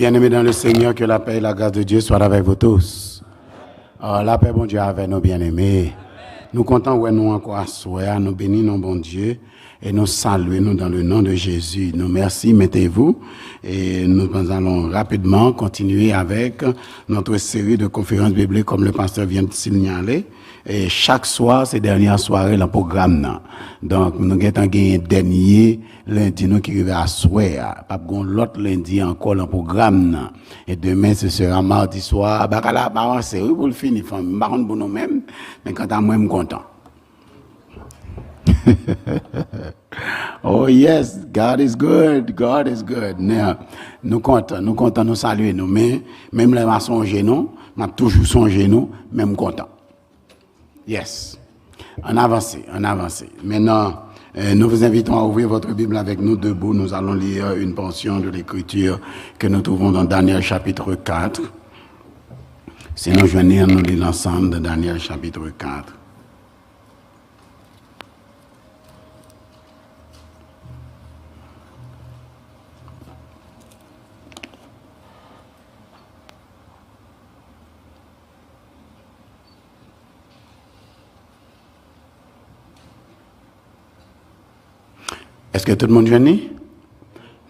Bien-aimés dans le Seigneur, que la paix et la grâce de Dieu soient avec vous tous. La paix, bon Dieu, avec nos bien-aimés. Nous comptons, ouais, nous encore à soi, nous bénissons, bon Dieu, et nous saluons nous dans le nom de Jésus. Nous merci, mettez-vous, et nous allons rapidement continuer avec notre série de conférences bibliques, comme le pasteur vient de signaler. Et chaque soir, ces dernières soirées, le programme, là. Donc, nous avons un dernier lundi, nous qui arrive à soir. Pas l'autre lundi encore, le programme, là. Et demain, ce sera mardi soir. Bah, là, bah, c'est oui, pour le finir. Enfin, marron pour nous-mêmes. Mais quand à moi, je suis content. Oh yes, God is good. God is good. Nous comptons, nous saluons, nous. Mais, même les maçons nous, m'a toujours songé nous, même content. Yes. On avance. Maintenant, nous vous invitons à ouvrir votre Bible avec nous debout. Nous allons lire une portion de l'Écriture que nous trouvons dans Daniel chapitre 4. Sinon, je vais nous lire l'ensemble de Daniel chapitre 4. Est-ce que tout le monde vient?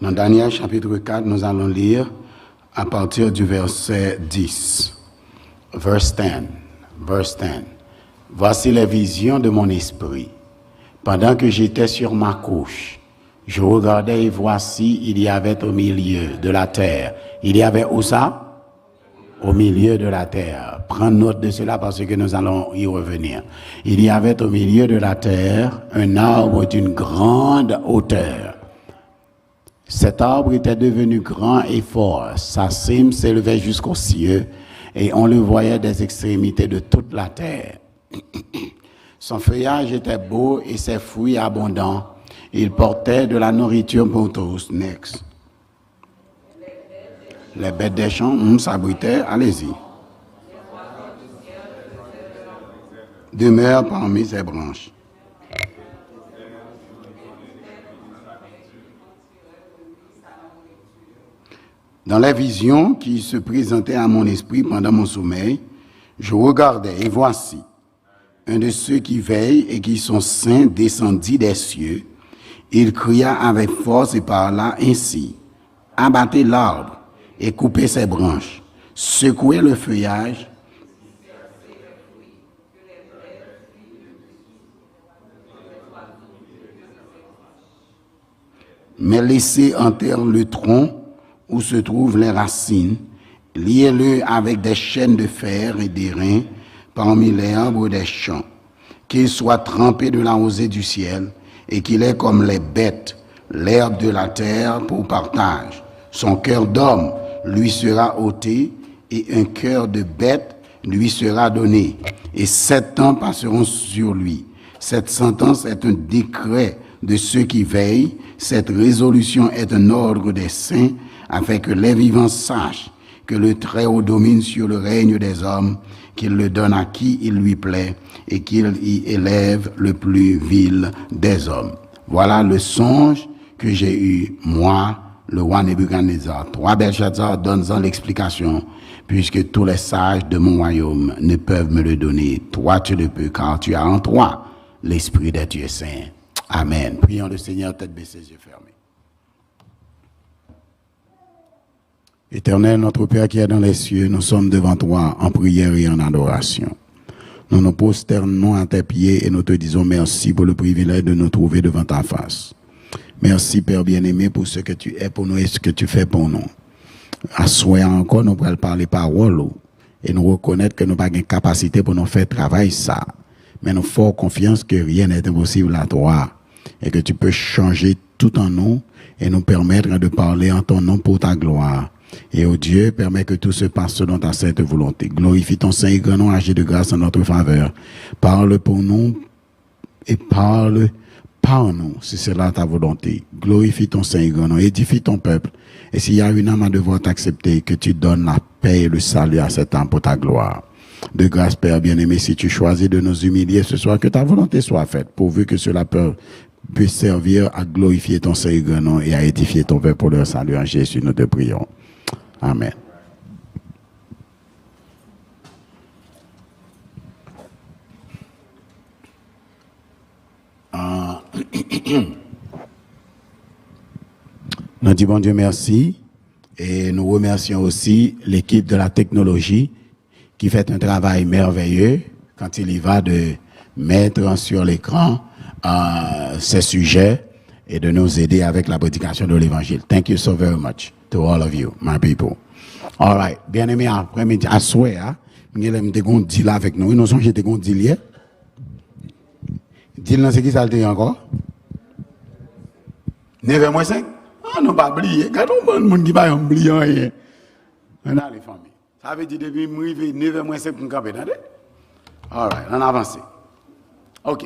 Dans Daniel chapitre 4, nous allons lire à partir du verset 10. Verse 10. Voici les visions de mon esprit. Pendant que j'étais sur ma couche, je regardais et voici, il y avait au milieu de la terre. Il y avait où ça? Au milieu de la terre. Prends note de cela parce que nous allons y revenir. Il y avait au milieu de la terre un arbre d'une grande hauteur. Cet arbre était devenu grand et fort. Sa cime s'élevait jusqu'aux cieux et on le voyait des extrémités de toute la terre. Son feuillage était beau et ses fruits abondants. Il portait de la nourriture pour tous. Next. Les bêtes des champs s'abritaient, allez-y. Demeurent parmi ses branches. Dans les visions qui se présentaient à mon esprit pendant mon sommeil, je regardais et voici, un de ceux qui veillent et qui sont saints descendit des cieux. Il cria avec force et parla ainsi, abattez l'arbre et couper ses branches, secouer le feuillage, mais laissez en terre le tronc où se trouvent les racines, liez-le avec des chaînes de fer et d'airain parmi les arbres des champs, qu'il soit trempé de la rosée du ciel et qu'il ait comme les bêtes l'herbe de la terre pour partage. Son cœur d'homme lui sera ôté, et un cœur de bête lui sera donné. Et 7 ans passeront sur lui. Cette sentence est un décret de ceux qui veillent. Cette résolution est un ordre des saints, afin que les vivants sachent que le Très-Haut domine sur le règne des hommes, qu'il le donne à qui il lui plaît, et qu'il y élève le plus vil des hommes. Voilà le songe que j'ai eu, moi, le roi Nebuchadnezzar. Toi, Belshazzar, donne-en l'explication, puisque tous les sages de mon royaume ne peuvent me le donner. Toi, tu le peux, car tu as en toi l'esprit des dieux saints. Amen. Prions le Seigneur, tête baissée, yeux fermés. Éternel, notre Père qui est dans les cieux, nous sommes devant toi en prière et en adoration. Nous nous prosternons à tes pieds et nous te disons merci pour le privilège de nous trouver devant ta face. Merci, Père bien-aimé, pour ce que tu es pour nous et ce que tu fais pour nous. À souhait encore, nous pourrons parler parole et nous reconnaître que nous n'avons pas de capacité pour nous faire travailler ça. Mais nous faisons confiance que rien n'est impossible à toi et que tu peux changer tout en nous et nous permettre de parler en ton nom pour ta gloire. Et ô Dieu, permets que tout se passe selon ta sainte volonté. Glorifie ton Saint et grand nom, agis de grâce en notre faveur. Parle pour nous et parle par nous, si c'est là ta volonté. Glorifie ton Saint et grand nom, édifie ton peuple. Et s'il y a une âme à devoir t'accepter, que tu donnes la paix et le salut à cette âme pour ta gloire. De grâce, Père bien-aimé, si tu choisis de nous humilier ce soir, que ta volonté soit faite, pourvu que cela puisse servir à glorifier ton Saint et grand nom et à édifier ton peuple pour leur salut en Jésus, nous te prions. Amen. Nous disons bon Dieu merci et nous remercions aussi l'équipe de la technologie qui fait un travail merveilleux quand il y va de mettre sur l'écran ces sujets et de nous aider avec la prédication de l'évangile. Thank you so very much to all of you, my people. All right, bien aimé, après-midi, à soir, nous avons dit là avec nous. Nous sommes dit hier. Dis-le, c'est qui ça le dit encore? 9h-5? Ah, non, pas oublier. Quand on monde qui va oublier rien. On a les familles. Ça veut dire depuis m'arriver 9h-5 pour camper, attendez? All right, on avance. OK.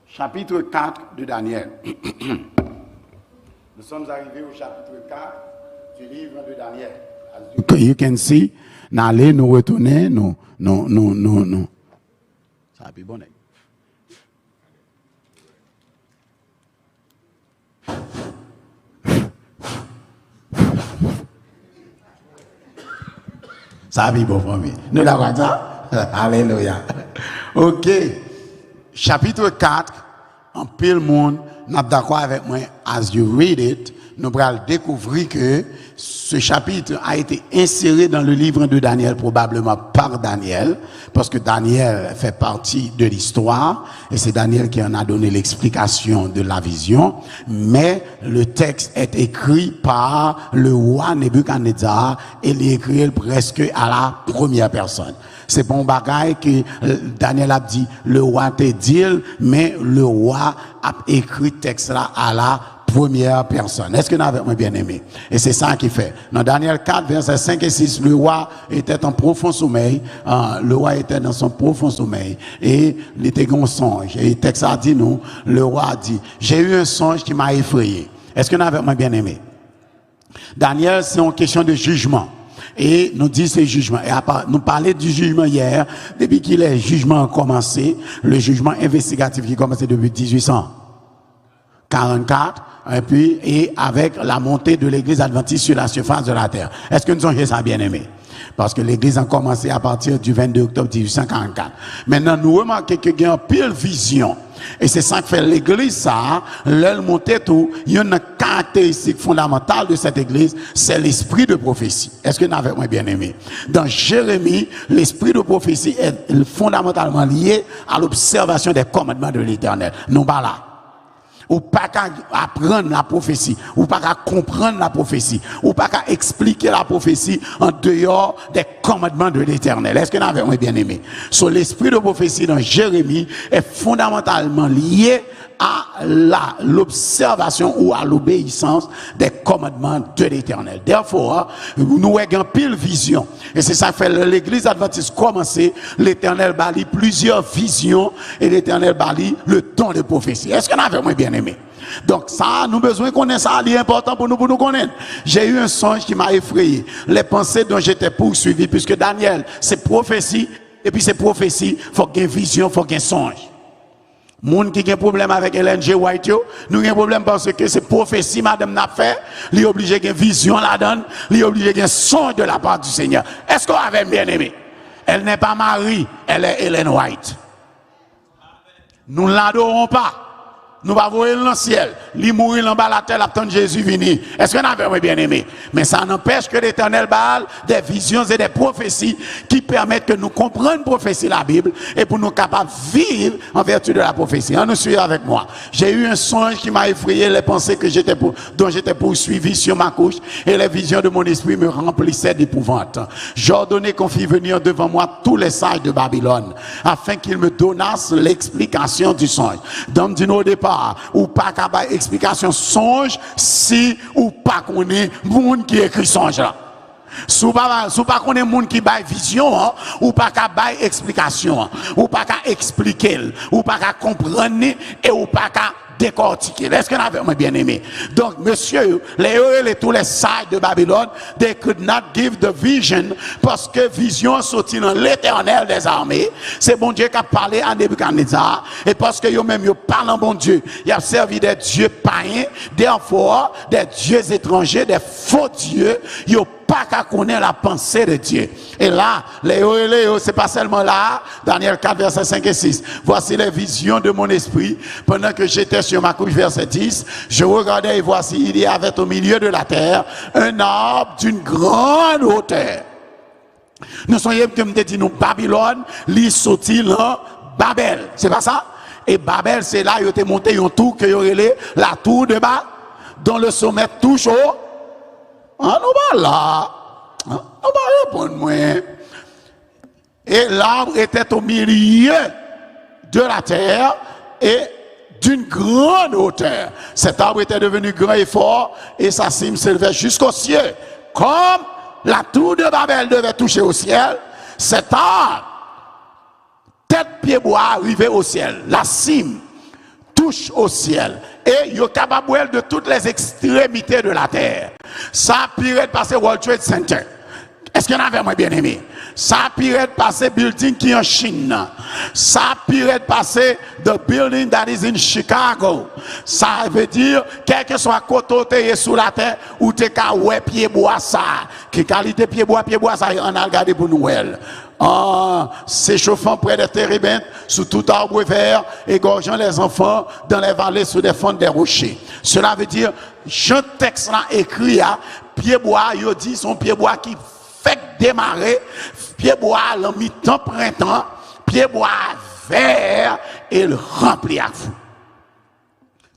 Chapitre 4 de Daniel. Nous sommes arrivés au chapitre 4 du livre de Daniel. As you can see, nous retourner, nous. Ça va être bon. Ça va être bon pour moi. Nous l'avons dit. Alléluia. OK. Chapitre 4, en pile monde, n'a d'accord avec moi, as you read it, nous allons découvrir que ce chapitre a été inséré dans le livre de Daniel, probablement par Daniel, parce que Daniel fait partie de l'histoire, et c'est Daniel qui en a donné l'explication de la vision, mais le texte est écrit par le roi Nebuchadnezzar, et il est écrit presque à la première personne. C'est bon bagaille que Daniel a dit, le roi te dit, mais le roi a écrit texte là à la première personne. Est-ce que nous avons bien aimé? Et c'est ça qui fait. Dans Daniel 4, versets 5 et 6, le roi était en profond sommeil. Le roi était dans son profond sommeil. Et il était un songe. Et le texte a dit, nous, le roi a dit, j'ai eu un songe qui m'a effrayé. Est-ce que nous avons bien aimé? Daniel, c'est une question de jugement. Et nous disons ce jugement. Et nous parlons du jugement hier, depuis que le jugement a commencé, le jugement investigatif qui a commencé depuis 1844, et avec la montée de l'église adventiste sur la surface de la terre. Est-ce que nous sommes ça bien aimé? Parce que l'église a commencé à partir du 22 octobre 1844. Maintenant, nous remarquons qu'il y a une pile vision. Et c'est ça que fait l'église, ça, l'elle montée tout, il y a une caractéristique fondamentale de cette église, c'est l'esprit de prophétie. Est-ce que nous avons bien aimé? Dans Jérémie, l'esprit de prophétie est fondamentalement lié à l'observation des commandements de l'Éternel. Nous pas là. Ou pas qu'à apprendre la prophétie, ou pas qu'à comprendre la prophétie, ou pas qu'à expliquer la prophétie en dehors des commandements de l'Éternel. Est-ce que nous avons bien aimé? So, l'esprit de prophétie dans Jérémie est fondamentalement lié à l'observation ou à l'obéissance des commandements de l'Éternel. Therefore, nous avons pile vision. Et c'est ça que fait l'église adventiste commencer. L'Éternel bâlit plusieurs visions et l'Éternel bâlit le don de prophétie. Est-ce que nous avons bien aimé? Donc ça, nous besoin qu'on ait ça, c'est important pour nous connaître. J'ai eu un songe qui m'a effrayé. Les pensées dont j'étais poursuivi, puisque Daniel, c'est prophétie, et puis c'est prophétie, il faut qu'il y ait vision, il faut qu'il y ait songe. Moun qui a un problème avec Ellen G. White, nous avons un problème parce que c'est prophétie, madame n'a fait, il est obligé qu'il y ait vision là-dedans, il est obligé qu'il y ait songe de la part du Seigneur. Est-ce qu'on avait bien aimé? Elle n'est pas Marie, elle est Ellen White. Nous ne l'adorons pas. Nous va voir dans le ciel, lui mourir en bas la terre, attendre Jésus venir. Est-ce que nous avons bien aimé? Mais ça n'empêche que l'Éternel parle des visions et des prophéties qui permettent que nous comprenions prophétie la Bible et pour nous capables de vivre en vertu de la prophétie. On nous suit avec moi. J'ai eu un songe qui m'a effrayé les pensées que dont j'étais poursuivi sur ma couche et les visions de mon esprit me remplissaient d'épouvante. J'ordonnais qu'on fît venir devant moi tous les sages de Babylone afin qu'ils me donnassent l'explication du songe. Donc, du au départ, ou pas qu'à explication songe si ou pas qu'on est monde qui écrit songe là. Sous pas qu'on est monde qui baille vision hein, ou pas qu'à baille explication hein, ou pas qu'à expliquer ou pas qu'à comprendre et ou pas qu'à décortiquer. Est-ce que nous avons bien aimé? Donc, monsieur, tous les sages de Babylone, they could not give the vision parce que vision sortit dans l'Éternel des armées. C'est bon Dieu qui a parlé à Nebuchadnezzar et parce que eux-mêmes, ils parlent en bon Dieu. Ils ont servi des dieux païens, des dieux étrangers, des faux dieux. Ils pas qu'à connaître la pensée de Dieu. Et là, c'est pas seulement là, Daniel 4, verset 5 et 6. Voici les visions de mon esprit. Pendant que j'étais sur ma couche, verset 10, je regardais et voici, il y avait au milieu de la terre un arbre d'une grande hauteur. Nous sommes que me dit nous Babylone, li sorti là Babel. C'est pas ça? Et Babel, c'est là, il était monté un tour que il la tour de bas, dont le sommet touche au. Ah, non, là. On va répondre, moi. Et l'arbre était au milieu de la terre et d'une grande hauteur. Cet arbre était devenu grand et fort et sa cime s'élevait jusqu'au ciel. Comme la tour de Babel devait toucher au ciel, cet arbre, tête pied bois, arrivait au ciel. La cime touche au ciel. Et il est capable de toutes les extrémités de la terre. Ça a pu passer World Trade Center. Est-ce qu'il y en avait, moi, bien aimé? Ça a pu passer building qui est en Chine. Ça a pu passer the building that is in Chicago. Ça veut dire, quel que soit côté sous la terre, ou t'es qu'à ouais pied bois ça. Quelle qualité pied bois ça, on a regardé pour nous. S'échauffant près des térébintes, sous tout arbre vert, égorgeant les enfants dans les vallées sous des fentes des rochers. Cela veut dire, Jean texte là écrit à pied bois, il dit son pied bois qui fait démarrer, pied bois en mi-temps printemps, pied bois vert et le rempli à vous.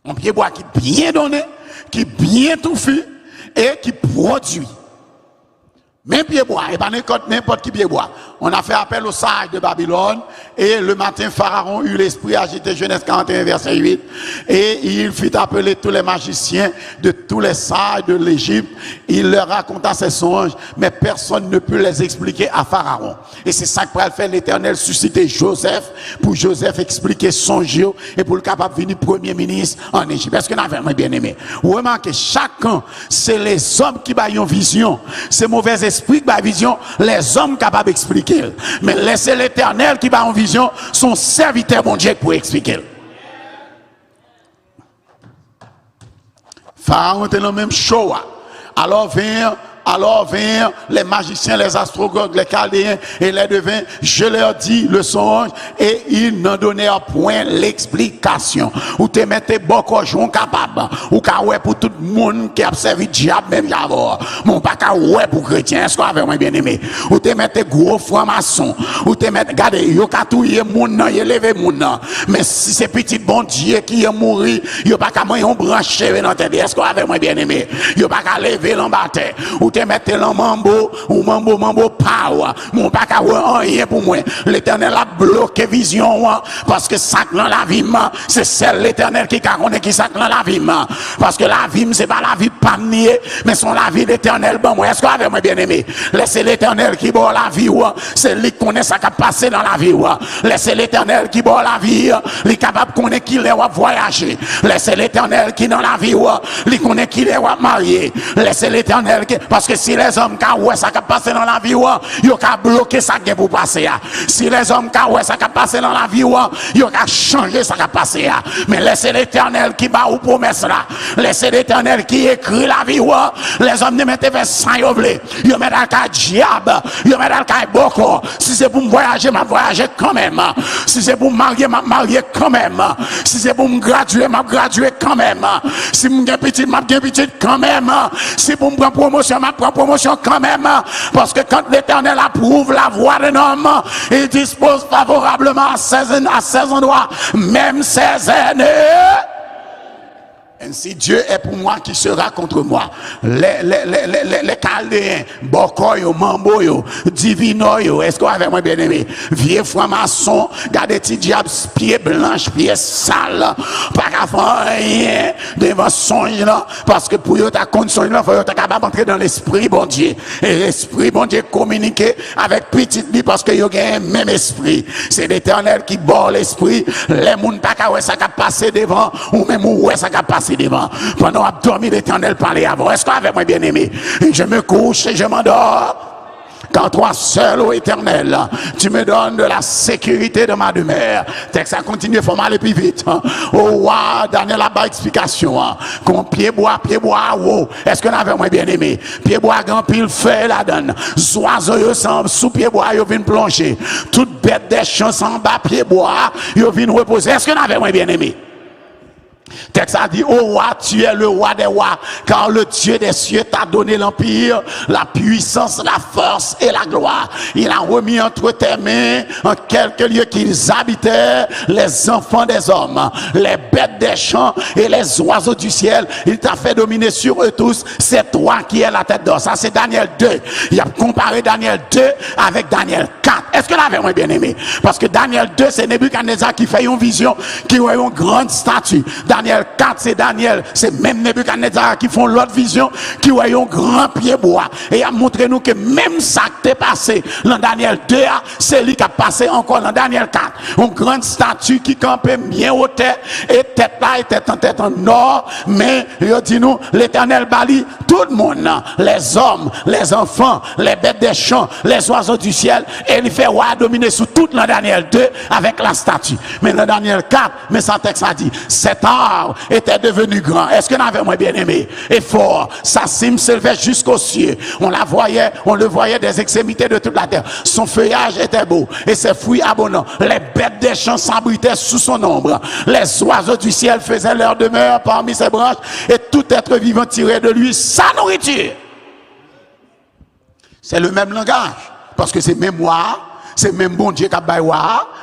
Un pied bois qui bien donné, qui bien touffu et qui produit. Même pied bois, et pas n'importe qui pied bois. On a fait appel aux sages de Babylone, et le matin, Pharaon eut l'esprit agité, Genèse 41, verset 8, et il fit appeler tous les magiciens de tous les sages de l'Égypte. Il leur raconta ses songes, mais personne ne peut les expliquer à Pharaon. Et c'est ça que pour faire l'Éternel susciter Joseph, pour Joseph expliquer son jeu, et pour le capable de venir premier ministre en Égypte. Est-ce que nous avons bien aimé? Vous remarquez, chacun, c'est les hommes qui baillent une vision. C'est mauvais esprit qui baillent vision, les hommes capables d'expliquer. Mais laissez l'Éternel qui va en vision, son serviteur, mon Dieu, pour expliquer. Pharaon était dans le même show. Alors vinrent les magiciens, les astrologues, les chaldéens et les devins. Je leur dis le songe et ils n'en donnèrent point l'explication. Ou te mettez beaucoup de capable. Ou ka ouais pour tout le monde qui a servi diable même d'abord. Mon pas ka ouais pour chrétien. Est-ce qu'on avait moins bien aimé? Ou te mettez gros franc-maçon. Ou te mettez, regardez, yo ka touye moun nan, yo leve moun nan. Mais si c'est petit bon Dieu qui est mort, yo pas ka moyen branché dans tête. Est-ce qu'on avait moins bien aimé? Yo pas ka lever l'embaté. Ou te mettez l'en mambo, ou mambo power. Mon pas qu'à rien pour moi. L'Éternel a bloqué vision, parce que ça dans la vie, c'est celle l'Éternel qui connaît qui ça dans la vie. Parce que la vie, c'est pas la vie pas nier, mais c'est la vie l'Éternel. Bon, moi, est-ce que vous avez bien aimé? Laissez l'Éternel qui boit la vie, c'est lui qui connaît ça qui a passé dans la vie. Laissez l'Éternel qui boit la vie, lui capable de connaître qui est voyager. Laissez l'Éternel qui dans la vie, lui connaît qui est marié. Laissez l'Éternel qui, parce que si les hommes qui ouais ça qui passé dans la vie, ils ont bloqué ça qui pour passer. Si les hommes qui ouais ça qui passé dans la vie, ils ont changé ça qui passé. Mais laissez l'Éternel qui bat ou promesse là. Laissez l'Éternel qui écrit la vie. Les hommes ne mettent pas sans yovler. Ils mettent dans le diable. Ils mettent dans le beaucoup. Si c'est pour me voyager, je voyager quand même. Si c'est pour me marier, je marier quand même. Si c'est pour me graduer, je graduer quand même. Si je suis petit, je suis petit quand même. Si pour me prendre promotion, je prends promotion quand même. Parce que quand l'Éternel approuve la voix d'un homme, il dispose favorablement à 16 endroits, même 16 années. Ainsi Dieu est pour moi, qui sera contre moi. Les Chaldéens, Bokoyo, Mamboyo, Divinoyo, est-ce qu'on avait moi bien aimé? Vieux franc-maçon, gardez petit diable, pied blanche, pied sale, pas qu'à faire rien devant songe là, parce que pour ta condition là, il faut être capable d'entrer dans l'esprit, bon Dieu. Et l'esprit, bon Dieu, communiquer avec petit lui, parce que y a un même esprit. C'est l'Éternel qui bord l'esprit, les gens pas qu'à ouais ça qui a passé devant, ou même ouais ça qui a passé devant. Pendant à dormir, l'Éternel parlait avant. Est-ce qu'on avait moi bien aimé? Je me couche et je m'endors. car toi seul, ô Éternel, tu me donnes de la sécurité de ma demeure. Texte a continué, il faut aller plus vite. Oh, wow, Daniel a pas explication. Qu'on pied bois, wow. Est-ce que nous avons bien aimé? Pied bois, grand pile fait la donne. Oiseaux sous pied bois, ils viennent plonger. Toute bête des champs en bas, pied bois, ils viennent reposer. Est-ce que nous avons bien aimé? Texte a dit, oh roi, tu es le roi des rois, car le Dieu des cieux t'a donné l'empire, la puissance, la force et la gloire. Il a remis entre tes mains, en quelques lieux qu'ils habitaient, les enfants des hommes, les bêtes des champs et les oiseaux du ciel. Il t'a fait dominer sur eux tous. C'est toi qui es la tête d'or. Ça, c'est Daniel 2. Il a comparé Daniel 2 avec Daniel 4. Est-ce que l'avez moi bien aimé? Parce que Daniel 2, c'est Nebuchadnezzar qui fait une vision, qui voit une grande statue. Daniel 4, c'est Daniel, c'est même Nebuchadnezzar qui font l'autre vision, qui voit un grand pied bois. Et il a montré nous que même ça qui est passé dans Daniel 2, c'est lui qui a passé encore dans Daniel 4. Une grande statue qui campait bien au tête, et tête là était en tête en or, mais il dit nous, l'Éternel bali tout le monde, les hommes, les enfants, les bêtes des champs, les oiseaux du ciel, et il fait roi dominer sur tout dans Daniel 2 avec la statue. Mais dans Daniel 4, mais son texte a dit, cet arbre était devenu grand. Est-ce que nous avons bien aimé? Et fort, sa cime s'élevait jusqu'aux cieux. On le voyait des extrémités de toute la terre. Son feuillage était beau et ses fruits abondants. Les bêtes des champs s'abritaient sous son ombre. Les oiseaux du ciel faisaient leur demeure parmi ses branches et tout être vivant tirait de lui sa nourriture. C'est le même langage parce que c'est mémoire. C'est même bon Dieu qui a baillé,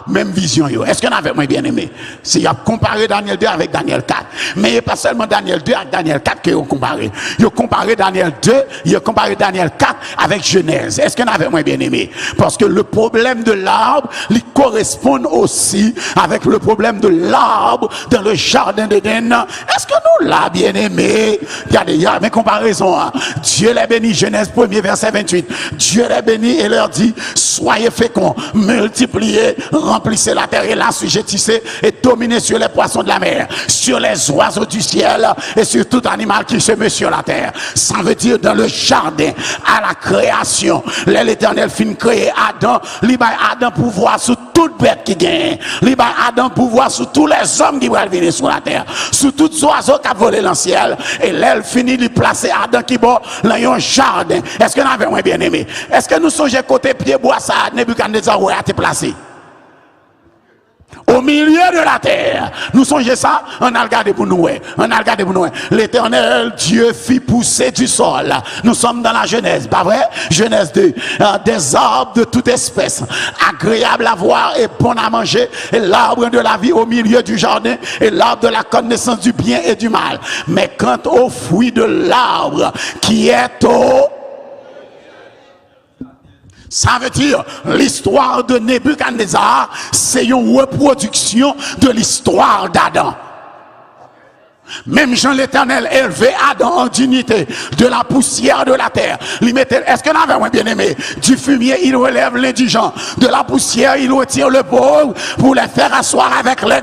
même vision. Est-ce que nous avons bien aimé? Si il a comparé Daniel 2 avec Daniel 4. Mais il n'est pas seulement Daniel 2 avec Daniel 4 qu'ils ont comparé. Ils ont comparé Daniel 2, ils ont comparé Daniel 4 avec Genèse. Est-ce que nous avons bien aimé? Parce que le problème de l'arbre, il correspond aussi avec le problème de l'arbre dans le jardin d'Éden. Est-ce que nous l'avons bien aimé? Regardez, il y a une comparaison. Dieu les bénit, Genèse 1er, verset 28. Dieu les bénit et leur dit, soyez féconds, multipliez, remplissez la terre et l'assujettissez et dominez sur les poissons de la mer, sur les oiseaux du ciel et sur tout animal qui se met sur la terre. Ça veut dire dans le jardin, à la création, l'Éternel fin créer Adam, il va Adam pouvoir sur toute bête qui gagne, il va Adam pouvoir sur tous les hommes qui vont venir sur la terre, sur tous les oiseaux qui volent dans le ciel, et l'aile finit de placer Adam qui va dans un jardin. Est-ce que nous avons bien aimé? Est-ce que nous songeons côté pied bois ça Nebuchadnezzar a été placé au milieu de la terre? Nous songeons ça, on a regardé pour nous. L'Éternel Dieu fit pousser du sol. Nous sommes dans la Genèse, pas vrai? Genèse 2. Des arbres de toute espèce, agréables à voir et bon à manger, et l'arbre de la vie au milieu du jardin, et l'arbre de la connaissance du bien et du mal. Mais quant au fruit de l'arbre qui est au... Ça veut dire l'histoire de Nebuchadnezzar, c'est une reproduction de l'histoire d'Adam. Même Jean l'Éternel élevé Adam en dignité de la poussière de la terre. Est-ce que nous avons bien aimé? Du fumier, il relève l'indigent. De la poussière, il retire le pauvre pour les faire asseoir avec les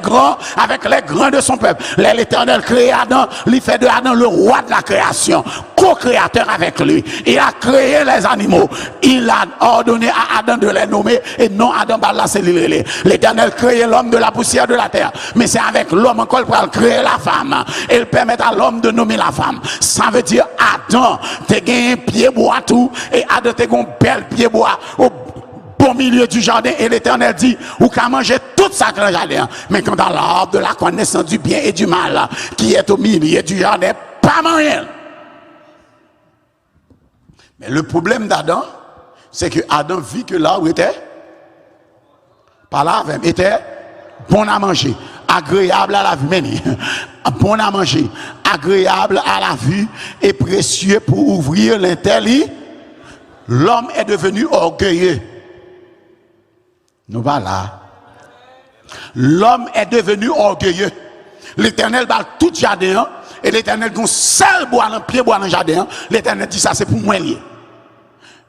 grands de son peuple. L'Éternel crée Adam, il fait de Adam le roi de la création, co-créateur avec lui. Il a créé les animaux. Il a ordonné à Adam de les nommer et non Adam Bala c'est l'Éternel crée l'homme de la poussière de la terre. Mais c'est avec l'homme encore pour créer la femme. Et il permet à l'homme de nommer la femme. Ça veut dire Adam, tu as un pied bois tout, et Adam, tu as un bel pied bois au bon milieu du jardin. Et l'Éternel dit, ou qu'à manger tout ça dans le jardin. Mais quand dans l'arbre de la connaissance du bien et du mal, qui est au milieu du jardin, pas moyen. Mais le problème d'Adam, c'est que Adam vit que l'arbre était, par là, était bon à manger, agréable à la vue, bon à manger, agréable à la vue et précieux pour ouvrir l'intelligence. L'homme est devenu orgueilleux. Nous voilà. L'homme est devenu orgueilleux. L'Éternel bat tout jardin et l'Éternel dit seul bois dans pied bois dans jardin. L'Éternel dit ça c'est pour moi lié.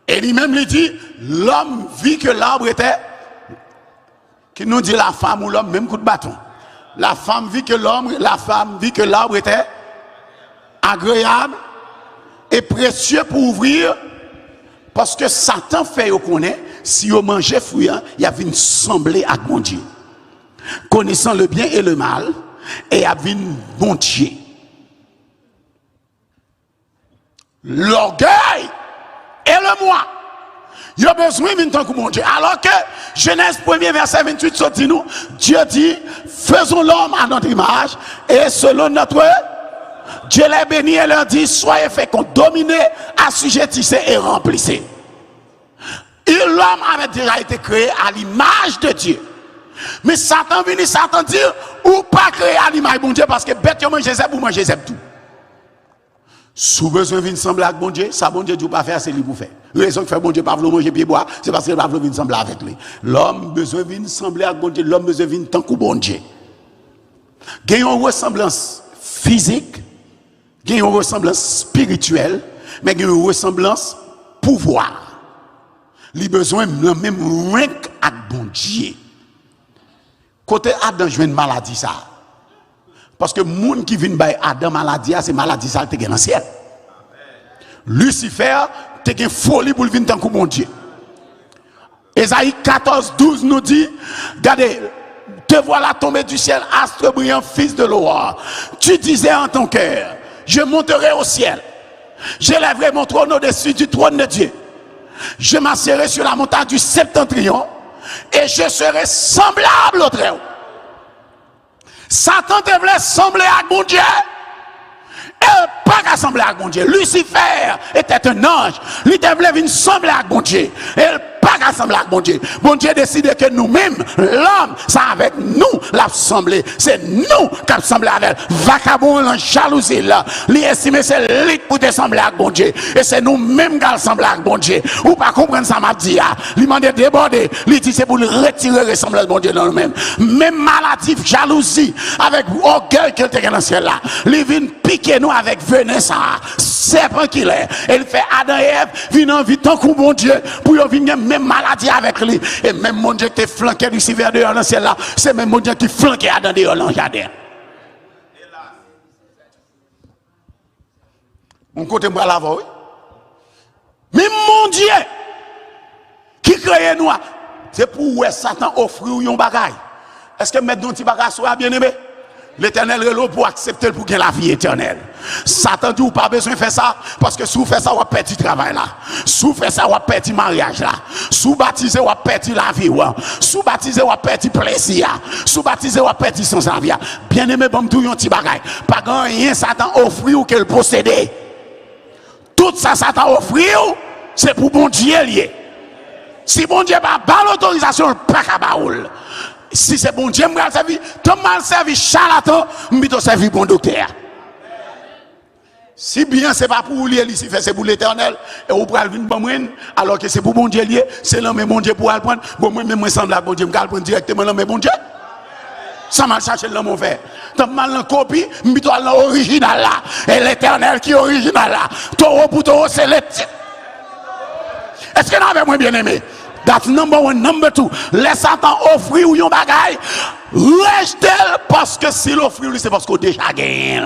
Et lui-même lui dit l'homme vit que l'arbre était, qui nous dit la femme ou l'homme même coup de bâton. La femme vit que l'arbre était agréable et précieux pour ouvrir Parce que Satan fait yo connaît, si yo mange fruit, il y a une semblée à bon Dieu. Connaissant le bien et le mal, et il y a une bon Dieu. L'orgueil et le moi. Il y a besoin d'un temps comme mon Dieu. Alors que Genèse 1er verset 28 sorti nous, Dieu dit, faisons l'homme à notre image et selon notre Dieu les bénit et leur dit, soyez féconds, dominez, assujettissez et remplissez. Et l'homme avait déjà été créé à l'image de Dieu. Mais Satan vient, Satan dit, ou pas créé à l'image de Dieu parce que bête yo mange zèbre ou mange zèbre tout. Sous besoin de sembler avec bon Dieu, ça bon Dieu ne pas faire, c'est lui pour faire. Raison que fait bon Dieu pas vouloir manger pied bois, c'est parce qu'il pas vouloir sembler avec lui. L'homme besoin de sembler avec bon Dieu, l'homme besoin de tant que bon Dieu. Il y a une ressemblance physique, il y a une ressemblance spirituelle, mais il y a une ressemblance pouvoir. Il a besoin de même rank avec bon Dieu. Côté Adam, je viens de maladie ça. Parce que les gens qui viennent by Adam maladie, c'est maladie ça qui est dans le ciel. Lucifer, tu as une folie pour venir dans le bon Dieu. Ésaïe 14, 12 nous dit, regardez, te voilà tomber du ciel, astre brillant, fils de l'aurore. Tu disais en ton cœur, je monterai au ciel. J'élèverai mon trône au-dessus du trône de Dieu. Je m'asserai sur la montagne du septentrion et je serai semblable au Très-Haut. Satan te voulait sembler à mon Dieu. Elle pas qu'à sembler à mon Dieu. Lucifer était un ange. Lui te voulait venir sembler à mon Dieu. Elle pas qu'à sembler à mon Dieu. Bon Dieu décide que nous-mêmes, l'homme, ça avec nous l'assemblée. C'est nous qui assemblé avec. Vacabon, la jalousie là. Lui estime c'est lui pour te sembler à mon Dieu. Et c'est nous-mêmes qui assemblé à mon Dieu. Ou pas comprendre ça m'a dit. Lui m'a déborder. Lui dit c'est pour retirer ressemblance à mon Dieu dans nous-mêmes. Même maladie, jalousie, avec orgueil qu'il te dans le ciel là. Lui vient piquer nous avec venin ça. Serpent qu'il est. Et il fait Adam et Ève, vient en vie tant que mon Dieu pour venir même maladie avec lui. Et même mon Dieu qui te flanqué Lucifer dehors dans le ciel là, c'est même mon Dieu qui flanqué Adam dehors dans le jardin. On côté moi là oui. Mais mon Dieu qui crée nous, c'est pour ouais Satan offrir un bagage. Est-ce que mettre un petit bagage soit bien aimé? L'Éternel est là pour accepter pour gagner la vie éternelle. Satan dit, ou pas besoin de faire ça, parce que si vous faites ça, vous avez perdu le travail là. Si vous faites ça, vous avez perdu le mariage là. Si vous baptisez, vous avez perdu la vie. Si vous baptisez, vous avez perdu le plaisir. Si vous baptisez, vous avez perdu son vie. Bien aimé, bon, tout un petit bagage. Pas grand rien, Satan offre ou qu'elle possède. Tout ça, Satan offre, c'est pour bon Dieu lié. Si bon Dieu n'a pas l'autorisation, il n'y a pas qu'à baoul. Si c'est bon Dieu, je vais servir, tout mal servi charlatan, je vais servir bon docteur. Si bien c'est pas pour lui, c'est pour l'Éternel, et vous prenez une bonne alors que c'est pour bon Dieu lié, c'est l'homme et bon Dieu pour le prendre. Bon, moi, semble à bon Dieu, je vais prendre directement l'homme et bon Dieu. Ça m'a cherché l'homme au fait. Tant mal la copie, je vais aller dans l'original là. Et l'Éternel qui est original là. Taureau pour taureau, c'est l'Éternel. Est-ce que vous avez moins bien aimé? That's number one. Number two, laisse Satan offrir ou yon bagay, rejetez parce que s'il offre lui, c'est parce qu'on déjà gagné.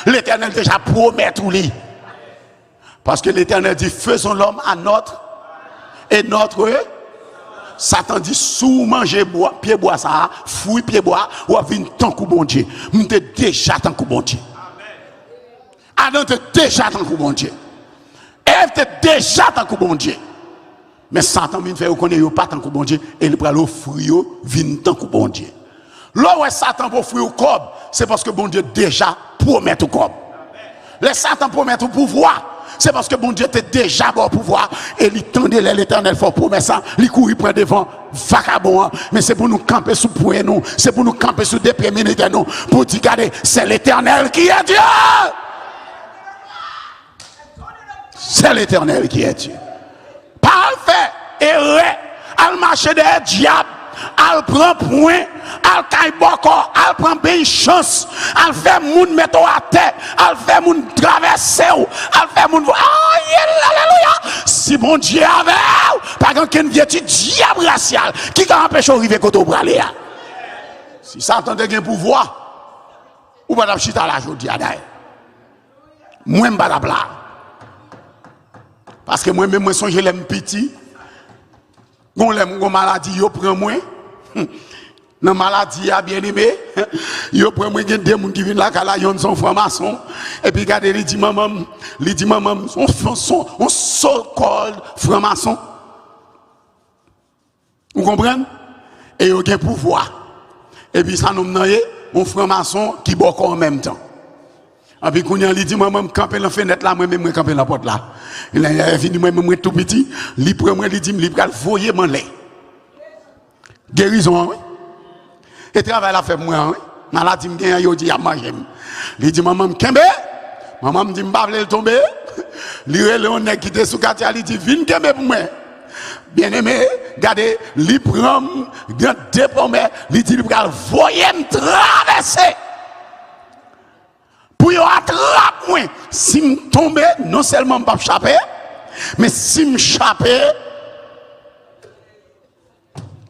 L'Éternel déjà promet tout lui. Parce que l'Éternel dit, faisons l'homme à notre et notre. Satan dit, sous manger bois, pied bois ça, fruit pied bois, ou à venir tant que bon Dieu. M'te déjà tant que bon Dieu. Adam te déjà tant que bon Dieu. Ève te déjà tant que bon Dieu. Mais Satan vient faire reconnaître pas tant que bon Dieu et il prend l'offrir vient tant que bon Dieu. Là où Satan pour offrir au cob, c'est parce que bon Dieu déjà promet au cob. Les Satan promet au pouvoir, c'est parce que bon Dieu était déjà bon pouvoir et il tendait l'Éternel fort promet ça, il courir près devant vagabond, mais c'est pour nous camper sous point nous, c'est pour nous camper sous des pieds nous pour dire regardez, c'est l'Éternel qui est Dieu. C'est l'Éternel qui est Dieu. Parfait et vrai, elle marche des diables, elle prend point, elle caille beaucoup, elle prend bien chance, elle fait moun mettre à terre, elle fait moun traverser, elle fait moun. Alléluia! Si bon Dieu avait, par exemple, qu'un vieux diable racial qui empêche d'arriver côté au bras. Si ça entend un pouvoir, ou pas d'achiter à la journée, moi, je ne vais pas. Parce que moi-même, moi, songe l'aime petit. Gon l'aime, gon maladie, yo prend moi. Dans maladie, a bien aimé. Yo prend moi, gen des gens qui viennent là, kala, yon son franc-maçon. Et puis, regardez, il dit, maman, on so-called franc-maçon. Vous comprenez? Et yo gen pouvoir. Et puis, ça nous mène, on franc-maçon qui boit en même temps. Et puis, quand il dit, moi-même, camper la fenêtre là, moi-même, camper la porte là. Il a fini, moi-même, tout petit. Il prend moi, il dit, il va voyer mon lait. Guérison, oui. Et travail la fait moi, oui. Maladie, il dit, il a mangé. Il dit, maman, kembe. Maman me dit, je ne vais pas tomber. Il est qui était sous quartier, il dit, viens kembe pour moi. Bien aimé, regardez, il prend, deux pommes, il dit, il va voyer me traverser. Pour y attraper moi, si je tombe, non seulement je ne vais pas échapper, mais si je échappe,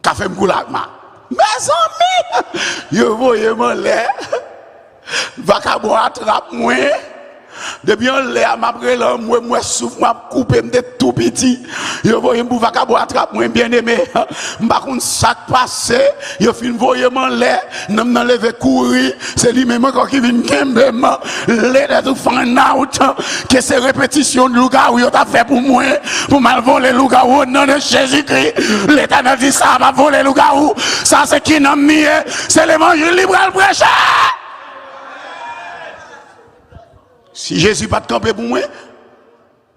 ça fait un goulag. Mes amis, vous voyez mon lait, vacabo attrape moi. Depuis on lait à ma près là, moi souffre, moi couper, me tout petit. Yo voyez pour vacabo attrape moi bien aimé. M'pa contre sac passé, yo fin voyez mon lait, n'am nan lever courir, c'est lui même encore qui vient kembe lait de tout fan out que ces répétitions de louga où yo t'a fait pour moi pour mal voler louga au nom de Jésus-Christ. L'Éternel dit ça va voler louga où ça c'est qui n'a mis, c'est l'évangile libre à le prêcher. Si Jésus pas de camper pour moi,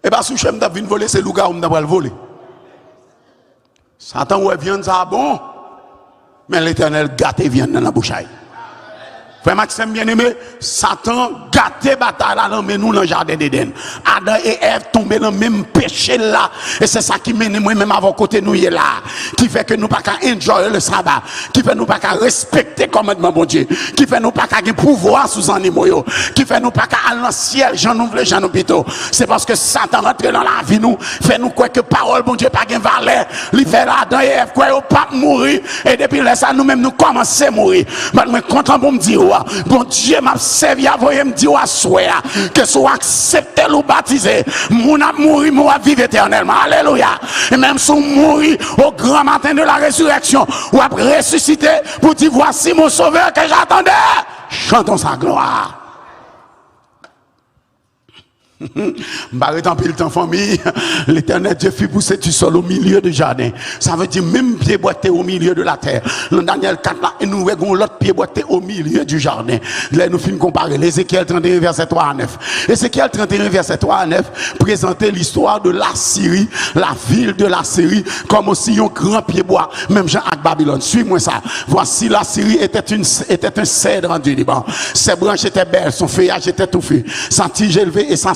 et bien si je vais voler, c'est le gars où je vais le voler. Satan ouais viande ça bon, mais l'Éternel gâte viande dans la bouche. Frère Maxime bien aimé, Satan gâte bataille là, mais nous dans le jardin d'Éden. Adam et Ève tombés dans le même péché là. Et c'est ça qui mène moi-même avant côté nous là. Qui fait que nous pas qu'à enjoy le sabbat. Qui fait nous pas qu'à respecter le commandement bon Dieu. Qui fait nous pas qu'à pouvoir sous animaux. Qui fait nous pas qu'à aller dans le ciel, j'en ouvre, j'en hôpital. C'est parce que Satan rentre dans la vie nous. Fait nous quoi que parole bon Dieu pas gain valeur. Il fait Adam et Ève quoi au pas mourir. Et depuis là ça nous-mêmes nous commençons à mourir. Mais content pour me dire. Bon Dieu m'a servi à voyer me dire à souhait que soit accepté ou baptisé mon a mourir mon a vivre éternellement alléluia et même si mourir au grand matin de la résurrection ou à ressusciter pour dire voici mon sauveur que j'attendais chantons sa gloire. Barré tant pile temps famille, l'Éternel Dieu fit pousser du sol au milieu du jardin. Ça veut dire même pied boité au milieu de la terre. Dans Daniel 4 là, et nous voyons l'autre pied boité au milieu du jardin. Là nous finissons comparer l'Ézéchiel 31 verset 3 à 9. Ézéchiel 31 verset 3 à 9 présentait l'histoire de l'Assyrie, la ville de l'Assyrie, comme aussi un grand pied bois, même Jean avec Babylone. Suis-moi ça. Voici l'Assyrie était un cèdre du Liban. Ses branches étaient belles, son feuillage était touffu, sa tige élevée et sa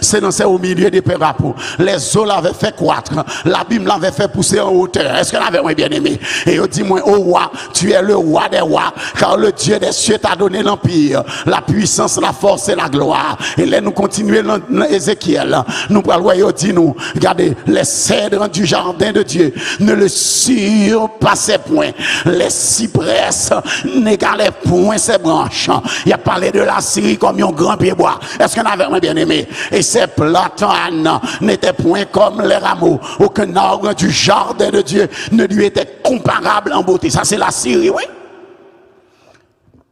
s'élançait au milieu des pérapeaux. Les eaux l'avaient fait croître, l'abîme l'avait fait pousser en hauteur. Est-ce que l'avait bien aimé? Et il dit moi, oh roi, tu es le roi des rois, car le Dieu des cieux t'a donné l'empire, la puissance, la force et la gloire. Et là nous continuons dans Ézéchiel. Nous parlons, il dit nous, regardez, les cèdres du jardin de Dieu ne le surpassaient point. Les cypresses n'égalaient point ses branches. Il a parlé de la Syrie comme un grand pied bois. Est-ce qu'on avait bien aimé? Et ces platanes n'étaient point comme les rameaux. Aucun arbre du jardin de Dieu ne lui était comparable en beauté. Ça c'est la Syrie, oui.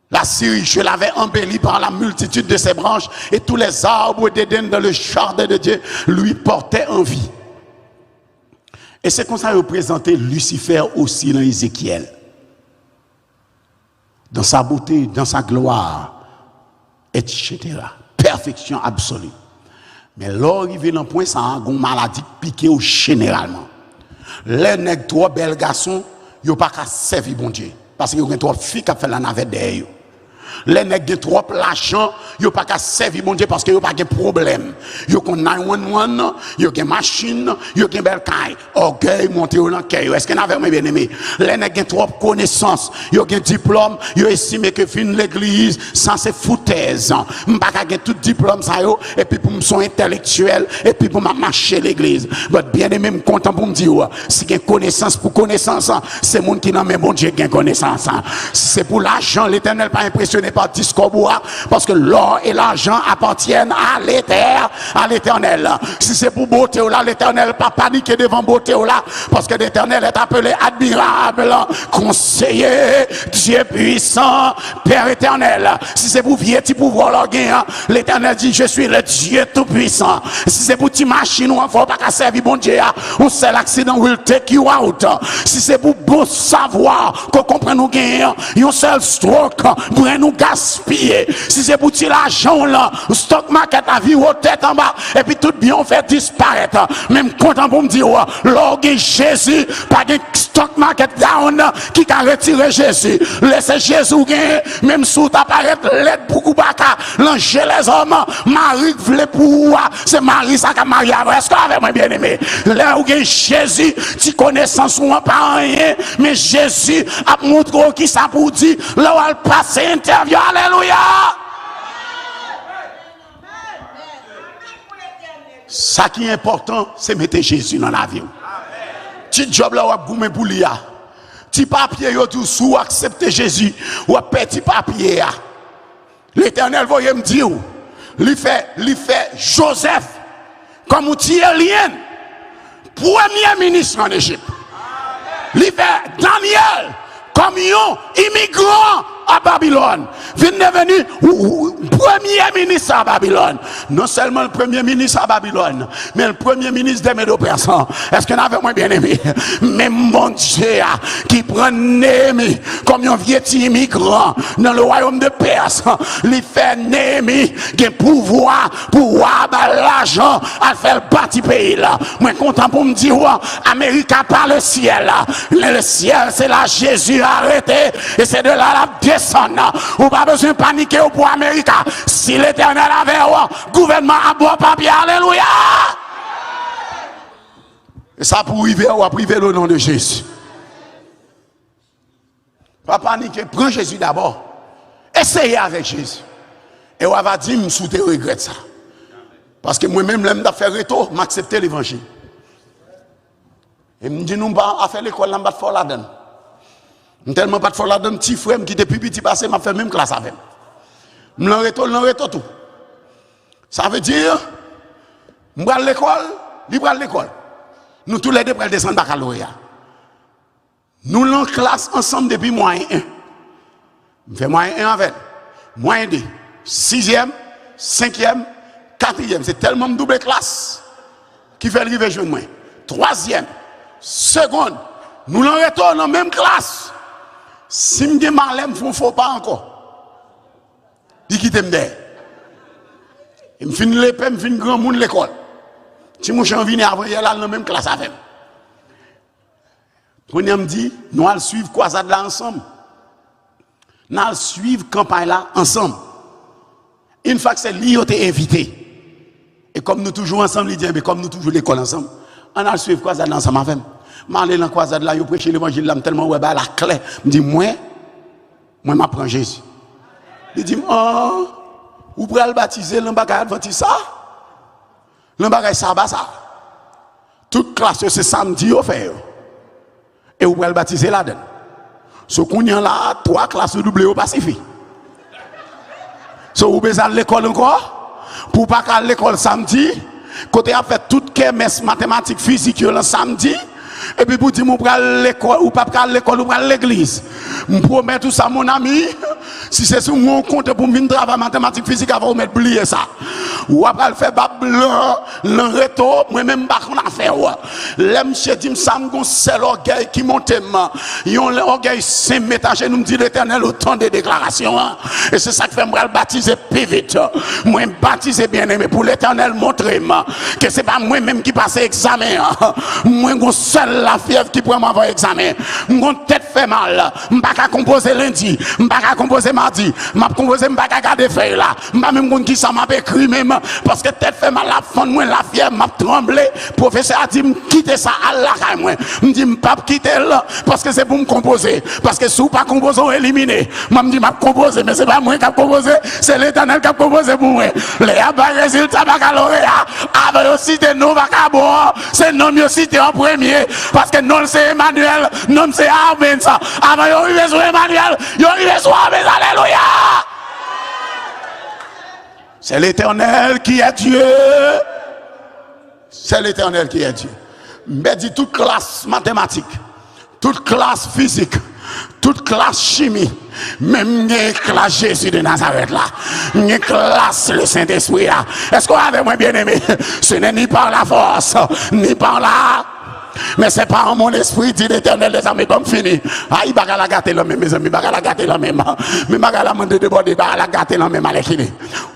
La Syrie, je l'avais embellie par la multitude de ses branches et tous les arbres d'Éden dans le jardin de Dieu lui portaient envie. Et c'est comme ça qu'il représentait Lucifer aussi dans Ézéchiel. Dans sa beauté, dans sa gloire, etc. Perfection absolue. Mais l'arrivée dans le point, ça a une maladie piquée généralement. Les nègres trop belles garçons, ils n'ont pas qu'à servir bon Dieu. Parce qu'ils ont trop filles qui ont fait la navette derrière. Les nègres trop l'argent, ils n'ont pas qu'à servir mon Dieu parce qu'ils n'ont pas de problème. Ils ont 911, ils ont machine, ils ont belle caille. Orgueil, monter au l'enquête. Est-ce qu'on avait bien aimé? Les nègres trop connaissance, ils ont diplôme, ils ont estimé que fin l'église, ça c'est foutaise. Je ne pas tout diplôme ça et puis pour me son intellectuel et puis pour marcher l'église. Mais bien aimé, je suis content pour me dire, si il y a connaissance pour connaissance, c'est monde qui n'a même bon Dieu qui a connaissance. C'est pour l'argent, l'Éternel pas impressionné. fonctionner par discours, parce que l'or et l'argent appartiennent à l'Éternel. Si c'est pour beauté là, l'Éternel pas paniquer devant beauté là, parce que l'Éternel est appelé admirable, conseiller, Dieu puissant, Père éternel. Si c'est pour vieux petit pouvoir là, l'Éternel dit je suis le Dieu tout puissant. Si c'est pour petit machine ou encore pas qu'à servir bon Dieu, un seul accident will take you out. Si c'est pour bon savoir qu'on comprenne nous gagner, un seul stroke pour nous gaspiller. Si c'est pour petit l'argent là, stock market à vie au tête en bas et puis tout bien on fait disparaître. Même content pour me dire l'orgue Jésus pas de stock market down qui a retiré Jésus. Laissez Jésus gagner même sous t'apparaître l'aide pour Koubaka l'ange les hommes Marie voulait pour c'est Marie ça qui Marie est-ce que avec moi bien aimé là où Jésus tu connaissance ou pas rien mais Jésus a montré qui ça pour dire là où elle passe interview alléluia. Ça qui est important, c'est mettre Jésus dans l'avion. Petit job là, ou goumé pour lui. Petit papier, yo tout sous accepter Jésus, ou petit papier. L'Éternel voyait me dire, lui fait Joseph comme outil alien, premier ministre en Égypte. Lui fait Daniel comme un immigrant à Babylone. Vient devenu premier ministre à Babylone. Non seulement le premier ministre à Babylone, mais le premier ministre des Médo-Perses. Est-ce que nous avons moins bien aimé? Mais mon Dieu qui prend Néhémie comme un vieux immigrant dans le royaume de Perse. Il fait Néhémie qui a pouvoir pour l'argent à faire bâtir pays là. Moi content pour me dire Amérique par le ciel. Le ciel c'est là Jésus arrêté et c'est de là la descendre. Ou pas besoin de paniquer pour Amérique. Si l'Éternel avait gouvernement à bois papier, alléluia. Et ça pour arriver ou à priver le nom de Jésus. Pas paniquer, prends Jésus d'abord. Essayez avec Jésus. Et on va dire, je te regrette ça. Parce que moi-même, je vais faire retour, m'accepter l'évangile. Et me dit, nous pas faire l'école, nous pas faire la donne. Tellement pas de fois là-dedans, petit frère qui était plus petit passé, m'a fait même classe avec. Je l'en tout. Ça veut dire, je vais à l'école, il va à l'école. Nous tous les deux pour descendre baccalauréat. Nous l'en classe ensemble depuis moyen 1. Je fais moyen 1 avec. Moyen 2. 6e, 5e, 4e. C'est tellement double classe qui fait arriver jeune moi. 3e, seconde. Nous l'en retournons dans la même classe. Si je me malais, je ne fais pas encore. Il quitte me derrière. Je finis l'épée, je finis grand monde l'école. Si je suis venu avant, il est dans la même classe avec moi. Quand il me dit, nous allons suivre quoi ça là ensemble. Nous allons suivre la campagne là ensemble. Une fois que c'est lui qui est invité. Et comme nous toujours ensemble, il dit, mais comme nous toujours l'école ensemble, on allons suivre quoi ça là ensemble avec moi. M'aller dans croisade là, yo prêcher l'évangile là tellement ouais bah la clé. Me dit moi m'apprends Jésus. Il dit oh, ou pour le baptiser l'embagage adventiste ça. L'embagage sabbat ça. Toute classe c'est samedi au fait. Et ou pour le baptiser là-dedans. Ce qu'on y a là 3 classes doublées au Pacifique. So ou besoin de l'école encore pour pas qu'à l'école samedi, côté a fait toute kermesse mathématiques physique le samedi. Et puis pour dire mon pral l'école ou pas pral l'école ou pral l'église. Je promets tout ça mon ami. Si c'est sur mon compte pour venir travailler mathématiques physique avant mettre oublier ça. Ou après le faire bab blanc, le retour, moi même pas qu'on a fait l'aime chez dit ça me c'est l'orgueil qui monte moi. Yon l'orgueil c'est métager nous dit l'Éternel au temps des déclarations. Et c'est ça qui fait me baptiser plus vite. Moi baptiser bien aimé pour l'Éternel montrer moi que c'est pas moi même qui passe examen. Moi gon seul la fièvre qui prend m'avoir examen. Mon tête fait mal. M'pas qu'à composer lundi, m'pas qu'à composer mardi, m'a composer m'pas qu'à garder feuille là. M'pas même qui ça m'a écrit même moi-même, parce que tête fait mal à fond, moi, la fière m'a tremblé. Professeur a dit, quittez ça à la moi. Me dit, pas quitter là, parce que c'est pour me composer. Parce que si vous pas composer, vous éliminer. Moi, me dit, m'a composer, mais c'est pas moi qui a composé, c'est l'Éternel qui a composé pour moi. Les résultats baccalauréat, avec aussi des noms vagabonds, c'est non mieux cité en premier, parce que non c'est Emmanuel, non c'est Amen ça. Avant yon arrive sur Emmanuel, yon arrive sur Amen, alléluia. C'est l'Éternel qui est Dieu. C'est l'Éternel qui est Dieu. Mais dit toute classe mathématique, toute classe physique, toute classe chimie, même les classe Jésus de Nazareth là, les classe le Saint-Esprit là. Est-ce qu'on a moins bien aimé? Ce n'est ni par la force, ni par la... Mais c'est pas en mon esprit, dit l'Éternel des armées, comme fini. Ah, il va la gâter là même, mes amis, il va la gâter là même. Mais il va la demander de border, il va la gâter là même, allez, fini.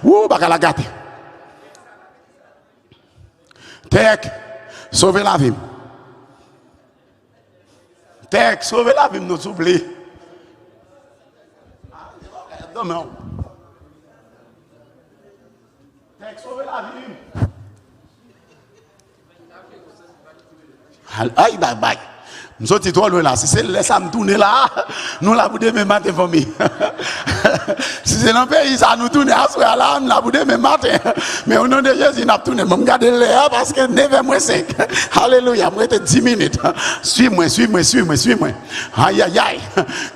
Ouh, il va la gâter. Tech, sauver la vie. Tech, sauver la vie, nous oublions. Tech, sauver la vie. Aïe, bye bye. Nous sommes trop loin là. Si c'est laisse me tourner là, nous la boudé même matin famille. Si c'est dans le pays, ça nous tourne à ce là, nous la boudé même matin. Mais au nom de Jésus, nous tourné. Je regarde l'air parce que 9h-5. Alléluia, moi j'étais 10 minutes. Suis-moi, suis-moi, suis-moi, suis-moi. Aïe, aïe, aïe.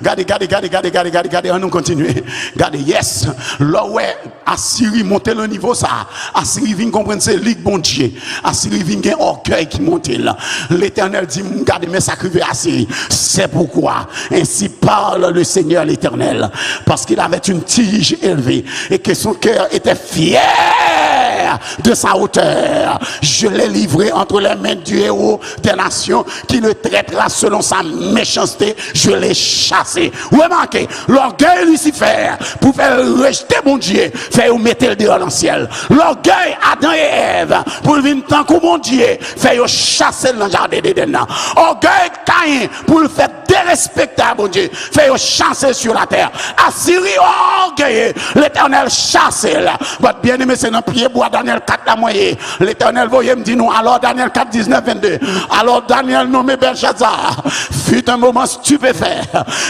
Regardez, on nous continue. Regardez, yes. Là où Assyrie monte le niveau ça. Assyrie vient comprendre c'est ligue bon Dieu. Assyrie vient un orgueil qui monte là. L'Éternel dit, regardez mes sacrifices à Syrie. C'est pourquoi ainsi parle le Seigneur l'Éternel, parce qu'il avait une tige élevée et que son cœur était fier de sa hauteur. Je l'ai livré entre les mains du héros des nations qui le traitera selon sa méchanceté. Je l'ai chassé. Remarquez, l'orgueil Lucifer pour faire rejeter mon Dieu, faire mettre le dehors dans le ciel. L'orgueil Adam et Ève pour venir tant que mon Dieu, faire chasser dans le jardin d'Éden. Orgueil Caïn pour le faire dérespecter mon Dieu, faire chasser sur la terre. Assyrie orgueilleux, l'Éternel chasse là. Votre bien-aimé, c'est dans le pied bois Daniel 4 la moyenne. L'Éternel voyait me dire nous, alors Daniel 4, 19, 22. Alors Daniel nommé Belshazzar fut un moment stupéfait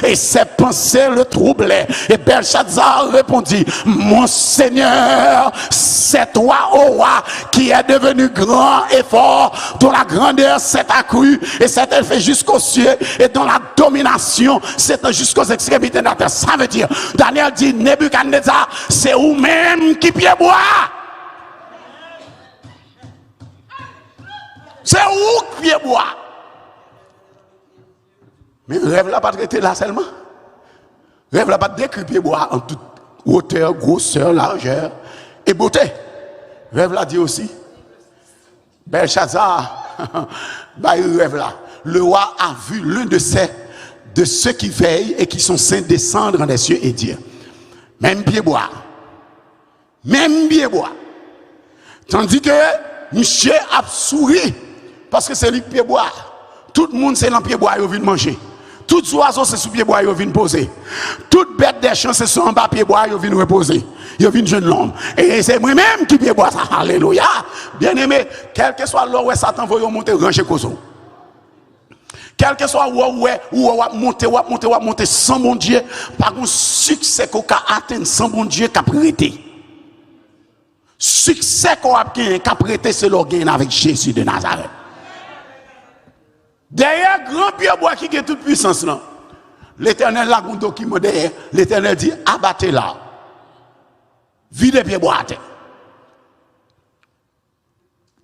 et ses pensées le troublaient. Et Belshazzar répondit, mon Seigneur, c'est toi, ô roi, qui est devenu grand et fort, dont la grandeur s'est accrue et s'est élevée jusqu'aux cieux et dont la domination s'étend jusqu'aux extrémités de la terre. Ça veut dire, Daniel dit, Nebuchadnezzar, c'est vous-même qui pied bois. C'est où qui pied bois. Mais rêve là pas traité là seulement. Rêve là pas décrit pied bois en toute hauteur, grosseur, largeur et beauté. Rêve là dit aussi, Belshazzar, bah il rêve là. Le roi a vu l'un de ceux qui veillent et qui sont saints descendre des cieux et dire, même pied bois. Tandis que monsieur a souri, parce que c'est lui pied bois. Tout le monde c'est dans pied bois, il vient manger. Tout oiseau c'est sous pied bois, il vient poser. Toute bête des champs c'est sur en bas pied bois, il vient reposer. Il vient jeune l'homme. Et c'est moi-même qui pied bois ça. Alléluia. Bien aimé, quel que soit l'heure où Satan va monter, ranger Kozo. Quel que soit où monter sans mon Dieu, par un succès qu'on a atteint sans mon Dieu qu'a prêté. Succès qu'on a prêté, c'est l'organe avec Jésus de Nazareth. Derrière grand pied bois qui a toute puissance là. L'Éternel là qui me derrière, l'Éternel dit abattez-la. Videz pied bois à terre.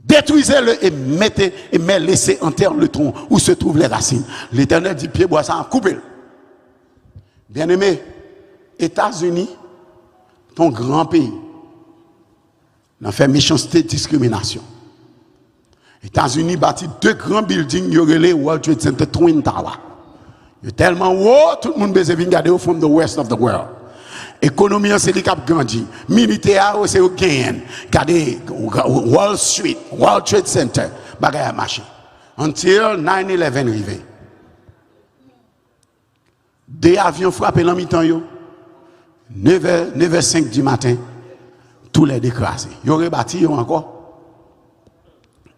Détruisez-le et laissez en terre le tronc où se trouvent les racines. L'Éternel dit pied bois ça, coupez-le. Bien-aimé, États-Unis, ton grand pays, n'a fait méchanceté, discrimination. États-Unis bâtit 2 grands buildings, il y aurait les World Trade Center Twin Tower. Il y a tellement haut, tout le monde besoin de regarder au fond de the west of the world. Économie, c'est le cap grandi. Militaire, c'est au gain. Regardez, Wall Street, World Trade Center, bagaille à marcher. Until 9/11 arrivé. 2 avions frappés dans mi-temps, 9h05 du matin. tous les écrasés. Ils auraient bâti encore.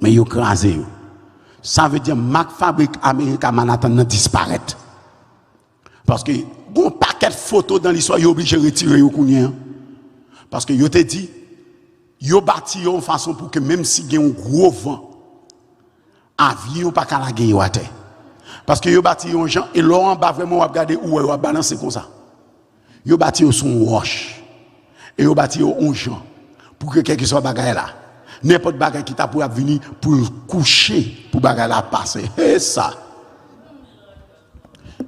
Mais ils ont écrasé. Ça veut dire que la fabrique America Manhattan disparaît. Parce que bon paquet de photos dans l'histoire, ils sont obligés de retirer. Parce que ils te dit, ils ont bâti en façon pour que même si il y a un gros vent, avion pas qu'à la guerre. Parce que ils ont bâti en gens et là en bas vraiment on va regarder où on va balancer comme ça. Ils ont bâti son roche. Et ils ont bâti en gens pour que quelque soit bagaille là. N'importe bagaille qui t'a pour venir pour coucher pour bagaille là passer. Et ça.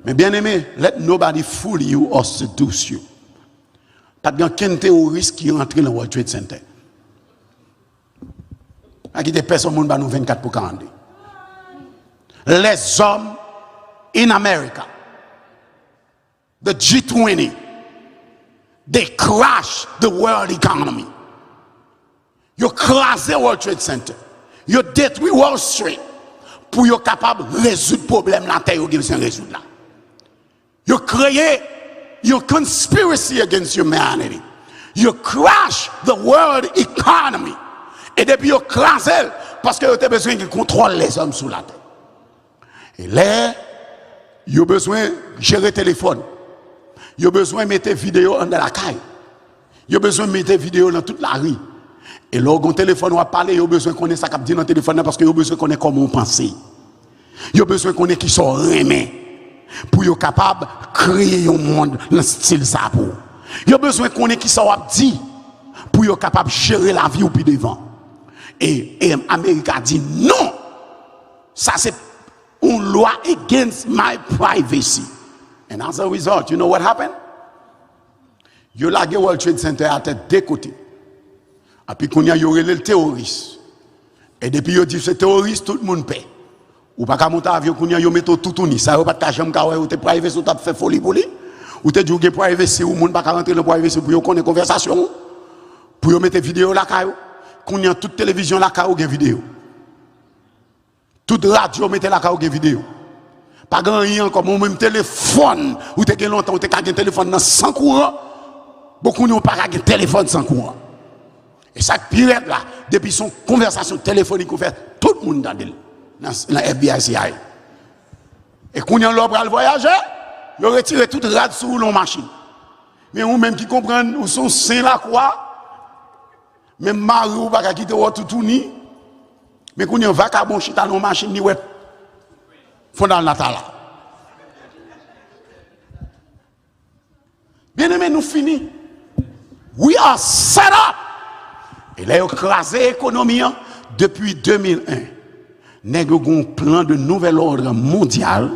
Mais bien aimé, let nobody fool you or seduce you. Pas de aucun terroriste qui est entré dans le World Trade Center. Il y a des personnes qui ont 24 pour 42. Les hommes in America, the G20, they crash the world economy. You crash the World Trade Center. You détruit Wall Street pour être capable de résoudre le problème la terre qui est résoudre là. You create your conspiracy against humanity. You crash the world economy. Et depuis you crash parce que vous avez besoin de contrôler les hommes sous la terre. Et là, vous avez besoin de gérer le téléphone. Vous avez besoin de mettre des vidéos dans la caille. Vous avez besoin de mettre des vidéos dans toute la rue. Et là, quand le téléphone va parler, vous avez besoin de connaître ça qui dit dans le téléphone parce que vous avez besoin de connaître comment on pense. Vous avez besoin de connaître qui sont remés pour être capable de créer un monde dans le style ça pour. Vous avez besoin de connaître qui sont dit pour être capable de gérer la vie au plus devant. Et l'Amérique a dit non, ça c'est une loi against my privacy. And as a result, you know what happened? You lagué World Trade Center à tête deux côtés. Et puis, quand il y a le terroriste. Et depuis, il dit que c'est terroriste, tout le monde paie. Ou pas qu'à monter à l'avion, quand il y a tout ni. Ça, ou pas de cachet, ou t'es privé, ou t'as fait folie pour lui. Ou t'es dit que privacy, ou monde pas qu'à rentrer dans la privacy pour qu'on ait conversation. Pour mettre vidéo là, quand il y a toute télévision là, il y a vidéo. Toute radio, mettez là, il y a vidéo. Pas grand rien comme même téléphone, ou t'es longtemps, ou t'es un téléphone dans 100 courants. Beaucoup n'ont pas un téléphone sans courant. Et ça pirate là, depuis son conversation téléphonique qu'on fait, tout le monde dans la FBI CIA. Et quand il y a l'homme à voyager, il retire toute rade sur l'on machine. Mais ou même qui comprennent où sont saint la quoi, même mari ou pas quitter tout ni. Mais quand il y a un vagabond chita dans machine ni ouais. Font dans le natal. Bien aimé, nous finissons. We are set up. Et là, ils ont crasé l'économie depuis 2001. Nous avons un plan de nouvel ordre mondial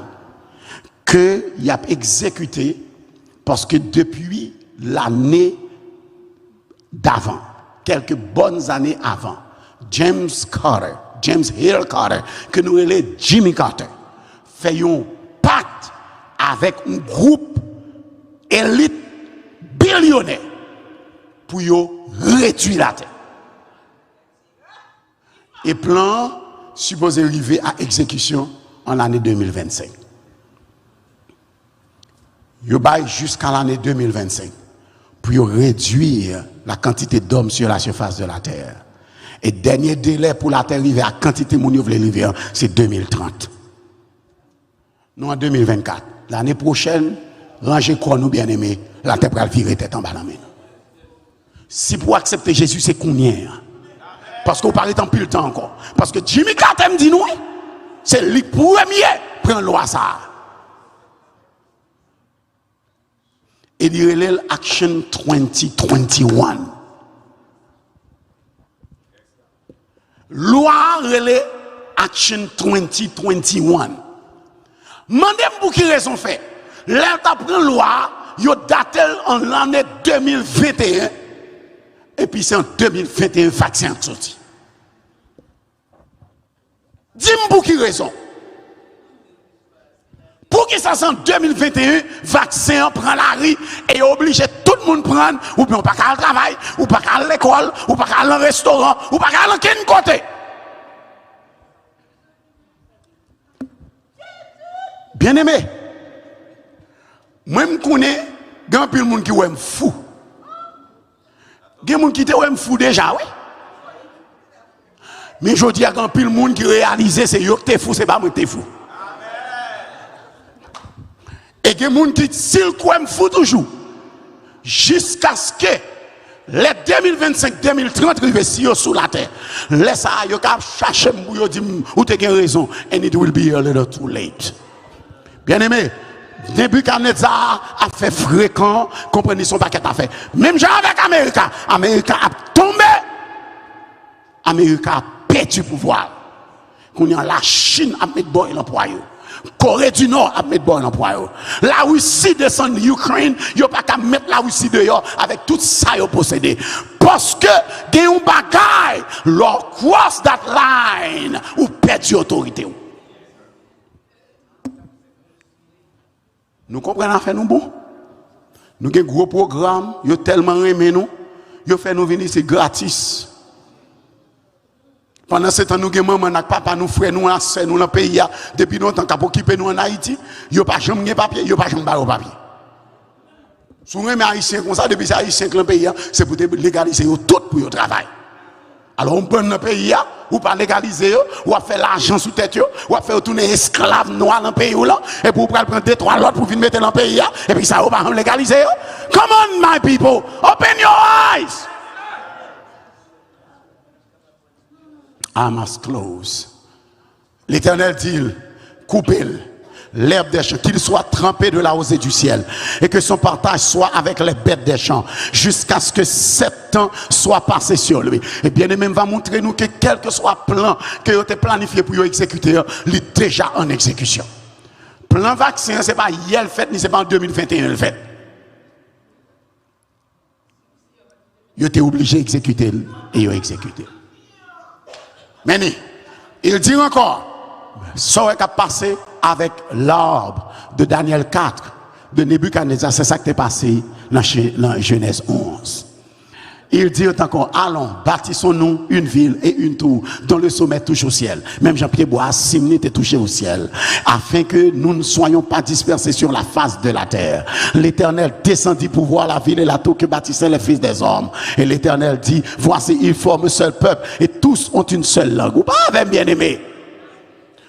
qu'il a exécuté parce que depuis l'année d'avant, quelques bonnes années avant, James Hill Carter, que nous appelons Jimmy Carter, fait un pacte avec un groupe élite billionnaire pour réduire la terre. Et plan supposé arriver à exécution en l'année 2025. Il bail jusqu'à l'année 2025 pour réduire la quantité d'hommes sur la surface de la terre. Et dernier délai pour la terre arriver à quantité mon arriver, c'est 2030. Nous en 2024. L'année prochaine, rangez quoi nous bien aimés, la terre va virer tête en bas la main. Si pour accepter Jésus, c'est combien? Parce qu'on parle tant plus le temps encore. Parce que Jimmy Carter me dit nous, c'est le premier prend loi ça. Et il relève Action 2021. Loi relève Action 2021. Mandez-moi pour qui raison fait. Là, tu prend loi, il date en l'année 2021. Et puis c'est en 2021 vaccin sorti. Dis-moi pour qui raison. Pour qui ça c'est en 2021, vaccin prend la rue et oblige tout le monde à prendre, ou bien pas qu'à le travail, ou pas qu'à l'école, ou pas qu'à le restaurant, ou pas qu'à l'aucun côté. Bien aimé, même qu'on est, grand pile monde qui est fou. Il y a des gens qui te fou déjà, oui. Mais je dis à quand pile monde qui réalise c'est yo qui te fou, c'est pas moi qui te fou. Et il y a des gens qui s'ils me fou toujours. Jusqu'à ce que les 2025-2030 arrivent si sous la terre. Laisse ça, yo cap chercher pour dire ou tu as raison and it will be a little too late. Bien aimé, Nebuchadnezzar a fait fréquent, comprenez son paquet à faire. Même genre avec Amérique, Amérique a tombé. Amérique a perdu pouvoir. Qu'on y a la Chine a mis bon l'emploi. Corée du Nord a mis bon l'emploi. La Russie descend l'Ukraine, il n'y a pas qu'à mettre la Russie dehors avec tout ça qu'ils possédé. Parce que il y a un bagage, leur cross that line, ou perdre l'autorité. Nous comprenons faire nous bon. Nous avons un gros programme, ils ont tellement aimé nous, ils ont fait nous venir c'est gratis. Pendant ce temps, nous avons maman, papa, nous frères, nous ancêtres, nous dans le pays, depuis longtemps, pour occuper nous en Haïti, ils n'ont pas jamais de papier, ils n'ont pas jamais de papier. Si vous avez haïtien comme ça, depuis que haïtien dans le pays, c'est pour légaliser tout pour le travail. Alors, on prend le pays, ou pas légaliser, ou à faire l'argent sous tête, ou à faire tourner esclaves noirs dans le pays, et pour prendre 2-3 autres pour venir mettre dans le pays, et puis ça, on va légaliser. Come on, my people, open your eyes. I must close. L'Éternel dit, coupez-le. L'herbe des champs, qu'il soit trempé de la rosée du ciel, et que son partage soit avec les bêtes des champs, jusqu'à ce que 7 ans soient passés sur lui. Et bien aimé, va montrer nous que quel que soit plan que vous avez planifié pour exécuter, il est déjà en exécution. Plan vaccin, ce n'est pas hier le fait, ni ce n'est pas en 2021 le fait. Il était obligé d'exécuter et il a exécuté. Mais il dit encore, ça est passé avec l'arbre de Daniel 4, de Nebuchadnezzar, c'est ça qui est passé dans Genèse 11. Il dit encore, allons, bâtissons-nous une ville et une tour dont le sommet touche au ciel. Même Jean-Pierre Bois, 6 minutes est touché au ciel, afin que nous ne soyons pas dispersés sur la face de la terre. L'Éternel descendit pour voir la ville et la tour que bâtissaient les fils des hommes. Et l'Éternel dit, voici, ils forment un seul peuple et tous ont une seule langue. Ou pas avec bien-aimé?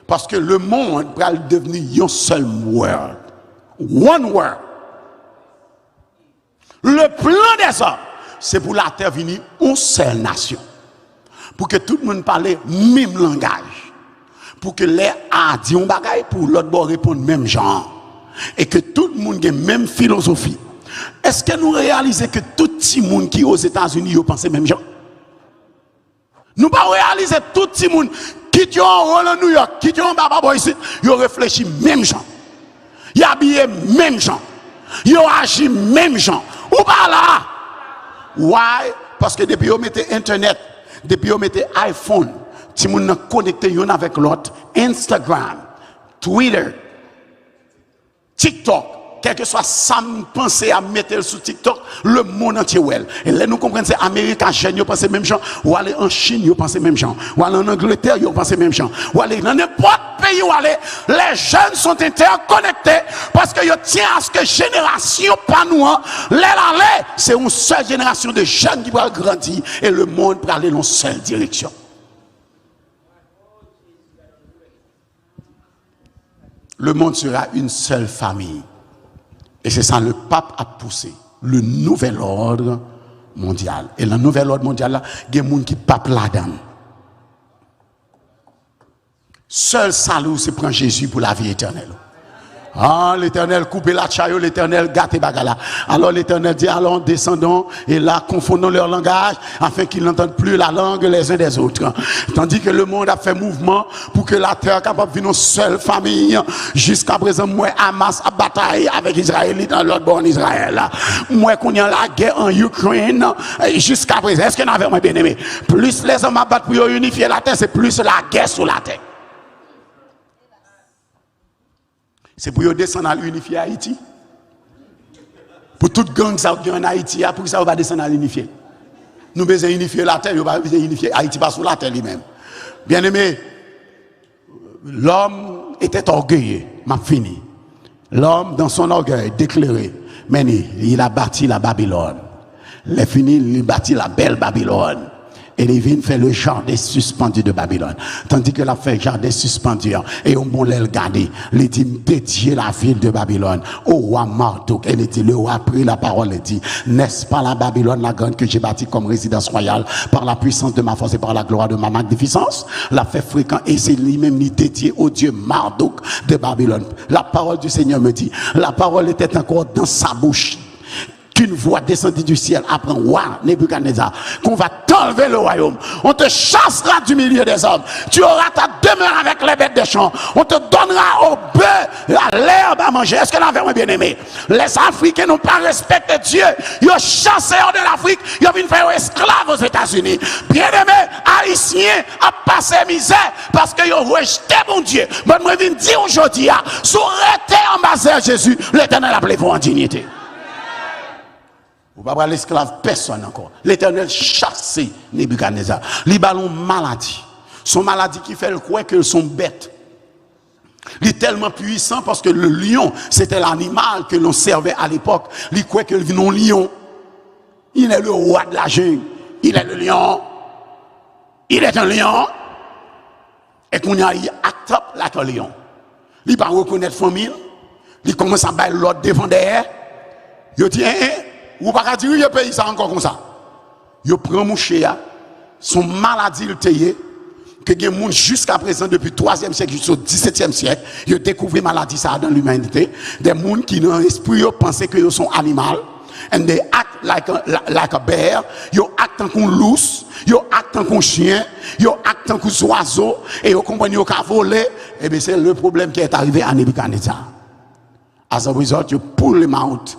Parce que le monde va devenir un seul world. One world. Le plan des hommes, c'est pour la terre venir une seule nation. Pour que tout le monde parle le même langage. Pour que les a dit un bagage, pour l'autre bord répondre même genre. Et que tout le monde ait même philosophie. Est-ce que nous réalisons que tout le monde qui est aux États-Unis pense même genre? Nous pas réaliser tout le monde qui ont un rôle en New York, qui ont un baba boy ici, ils réfléchissent même gens. Ils habillent même gens. Ils agissent même gens. Ou pas là? Why? Parce que depuis qu'ils mettez Internet, depuis qu'ils mettez iPhone, si vous êtes connecté avec l'autre, Instagram, Twitter, TikTok, quel que soit ça, penser à mettre sur TikTok, le monde entier. Et là, nous comprenons que c'est Amérique, jeune, ils pensent même gens. Ou aller en Chine, ils pensent même gens. Ou aller en Angleterre, ils pensent même gens. Ou aller dans n'importe pays où aller, les jeunes sont interconnectés parce qu'ils tiennent à ce que génération pas nous, c'est une seule génération de jeunes qui va grandir et le monde va aller dans une seule direction. Le monde sera une seule famille. Et c'est ça le pape a poussé, le nouvel ordre mondial. Et le nouvel ordre mondial, là, il y a des gens qui pape là-dedans. Seul salut, c'est prendre Jésus pour la vie éternelle. Ah, l'Éternel coupe la chayo, l'Éternel gâte bagala. Alors l'Éternel dit, allons, descendons, et là, confondons leur langage, afin qu'ils n'entendent plus la langue les uns des autres. Tandis que le monde a fait mouvement pour que la terre capable de vivre une seule famille. Jusqu'à présent, moi, Hamas a bataille avec Israël dans l'autre bord d'Israël. Moi, qu'on y a la guerre en Ukraine, jusqu'à présent, est-ce qu'on avait bien aimé? Plus les hommes battent pour unifier la terre, c'est plus la guerre sur la terre. C'est pour descendre à l'unifier Haïti. Pour toute gang ça en Haïti, pour ça on va descendre à l'unifier. Nous besoin unifier la terre, nous besoin unifier Haïti pas sur la terre lui-même. Bien aimé, l'homme était orgueilleux, m'a fini. L'homme dans son orgueil déclaré, mais il a bâti la Babylone, Les fini, il bâtit la belle Babylone. Et il vient faire le jardin suspendu de Babylone. Tandis que la fait jardin suspendu. Et on bon le regarder. Il dit dédier la ville de Babylone au roi Marduk. Et il dit, le roi a pris la parole et dit, n'est-ce pas la Babylone, la grande que j'ai bâtie comme résidence royale par la puissance de ma force et par la gloire de ma magnificence? La fait fréquent et c'est lui-même dédié au Dieu Marduk de Babylone. La parole du Seigneur me dit, la parole était encore dans sa bouche. Qu'une voix descendue du ciel apprend, roi Nebuchadnezzar, qu'on va t'enlever le royaume. On te chassera du milieu des hommes. Tu auras ta demeure avec les bêtes des champs. On te donnera au bœuf, à l'herbe à manger. Est-ce que l'envers bien aimé? Les Africains n'ont pas respecté Dieu. Ils ont chassé hors de l'Afrique. Ils ont vu faire esclaves aux États-Unis. Bien aimé, Haïtiens a passé misère parce qu'ils ont rejeté mon Dieu. Mais moi, je viens dire aujourd'hui, si vous restez en bas de Jésus, l'Éternel appelez-vous en dignité. Vous ne pouvez pas l'esclave personne encore. L'Éternel chasse Nebuchadnezzar. Il a une maladie. Son maladie qui fait le croire qu'ils sont bêtes. Il est tellement puissant parce que le lion, c'était l'animal que l'on servait à l'époque. Il croit qu'il vit un lion. Il est le roi de la jungle. Il est le lion. Il est un lion. Et qu'on y a acte like un lion. Il ne peut pas reconnaître famille. Il commence à battre l'autre devant derrière. Il dit, ou pas dire il paye ça encore comme ça. Il prend mon chien, son maladie le taillé, que des gens jusqu'à présent depuis 3e siècle jusqu'au 17e siècle, ils découvert maladie ça dans l'humanité, des gens qui dans l'esprit pensent que ils sont animaux and they act like a bear, ils actent en comme lousse, ils actent en comme chien, ils actent en comme oiseau et ils comprennent qu'ils ont volé, et bien c'est le problème qui est arrivé à Nebuchadnezzar. As a result, ils pull them out.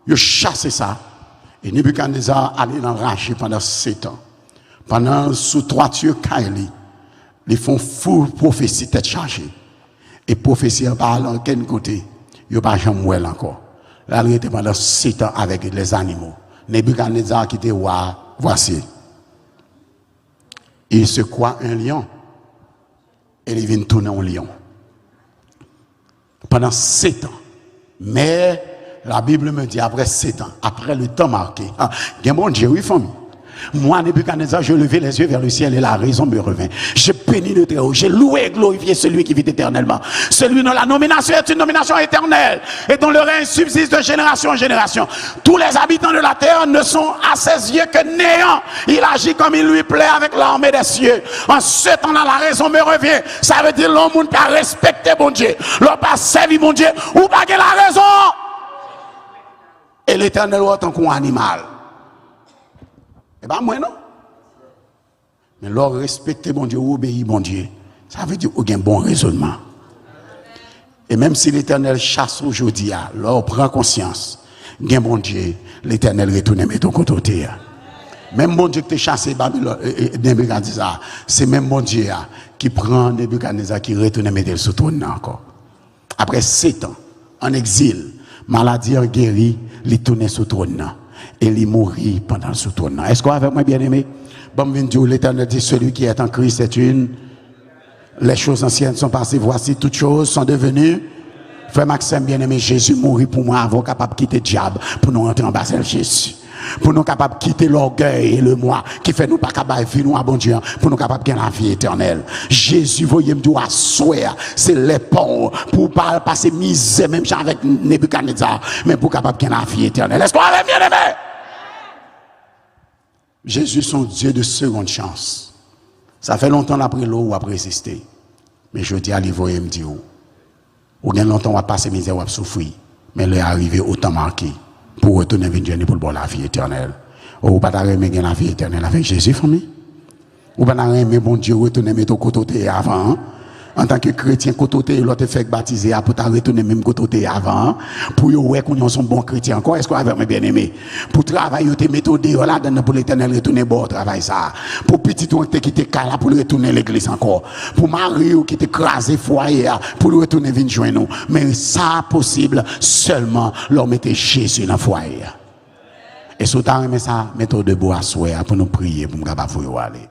Ils chassent ça. Et Nebuchadnezzar allait l'enracher pendant 7 ans. Pendant sous 3 tueurs Kaili, ils font fou prophétie tête chargée. Et prophétie en parlant de quel côté, ils n'ont pas jamais encore. Là, il était pendant 7 ans avec les animaux. Nebuchadnezzar qui était roi, voici. Il se croit un lion. Et il vient tourner en lion. Pendant 7 ans. Mais la Bible me dit après 7 ans, après le temps marqué, bien bon Dieu, oui, famille. Moi, Nebuchadnezzar, je levais les yeux vers le ciel et la raison me revint. J'ai béni le Très-Haut, j'ai loué et glorifié celui qui vit éternellement. Celui dont la nomination est une nomination éternelle et dont le règne subsiste de génération en génération. Tous les habitants de la terre ne sont à ses yeux que néants. Il agit comme il lui plaît avec l'armée des cieux. En ce temps-là, la raison me revient. Ça veut dire l'homme qui a respecté mon Dieu, l'homme qui a servi mon Dieu, ou pas que la raison. Et l'Éternel est en tant animal. Eh bien, moi, non. Mais leur respecter mon Dieu, obéir mon Dieu, ça veut dire qu'il y a un bon raisonnement. Et même si l'Éternel chasse aujourd'hui, leur prend conscience, il y a un bon Dieu, l'Éternel retourne mettre ton côté. Même bon Dieu qui t'a chassé Nebuchadnezzar, c'est même bon Dieu qui prend Nebuchadnezzar qui retourne mettre sous trône encore. Après 7 ans, en exil, maladie en guéri, il tourne sous trône. Et il mourit pendant le sous-trône. Est-ce qu'on avec moi bien aimé? Bon, l'Éternel dit, celui qui est en Christ est une. Les choses anciennes sont passées, voici toutes choses sont devenues. Frère Maxime bien aimé, Jésus mourit pour moi avant capable de quitter le diable pour nous rentrer en bas de Jésus. Pour nous capables de quitter l'orgueil et le moi qui fait nous pas capables de vivre à bon Dieu pour nous capables de gagner la vie éternelle. Jésus voyez me dire à souhait c'est les pauvres pour pas passer misère même avec Nebuchadnezzar mais pour capable de gagner la vie éternelle. Est-ce qu'on avait bien aimé? Jésus son Dieu de seconde chance. Ça fait longtemps après l'eau ou après résister. Mais je dis à lui voyez me dire ou bien longtemps on va passer misère ou souffrir mais il est arrivé au temps marqué. Pour retourner venir pour le bon la vie éternelle. Ou pas aimer la vie éternelle avec Jésus, famille. Ou pas aimer bon Dieu retourner mettre au côté avant. En tant que chrétien, côté l'autre fait baptiser pour ta retourner même côté avant. Pour ouais qu'on sont bons chrétiens encore. Est-ce qu'on avait bien aimé? Pour travailler, te mettre au dehors là pour l'éternel retourner bon travail ça. Pour petit on te quitter là pour retourner l'église encore. Pour mari qui te crasé foyer pour retourner venir joindre nous. Mais ça possible seulement leur mettre Jésus dans le foyer. Et si tu as aimé ça, mettez debout à souhait pour nous prier pour nous capable aller.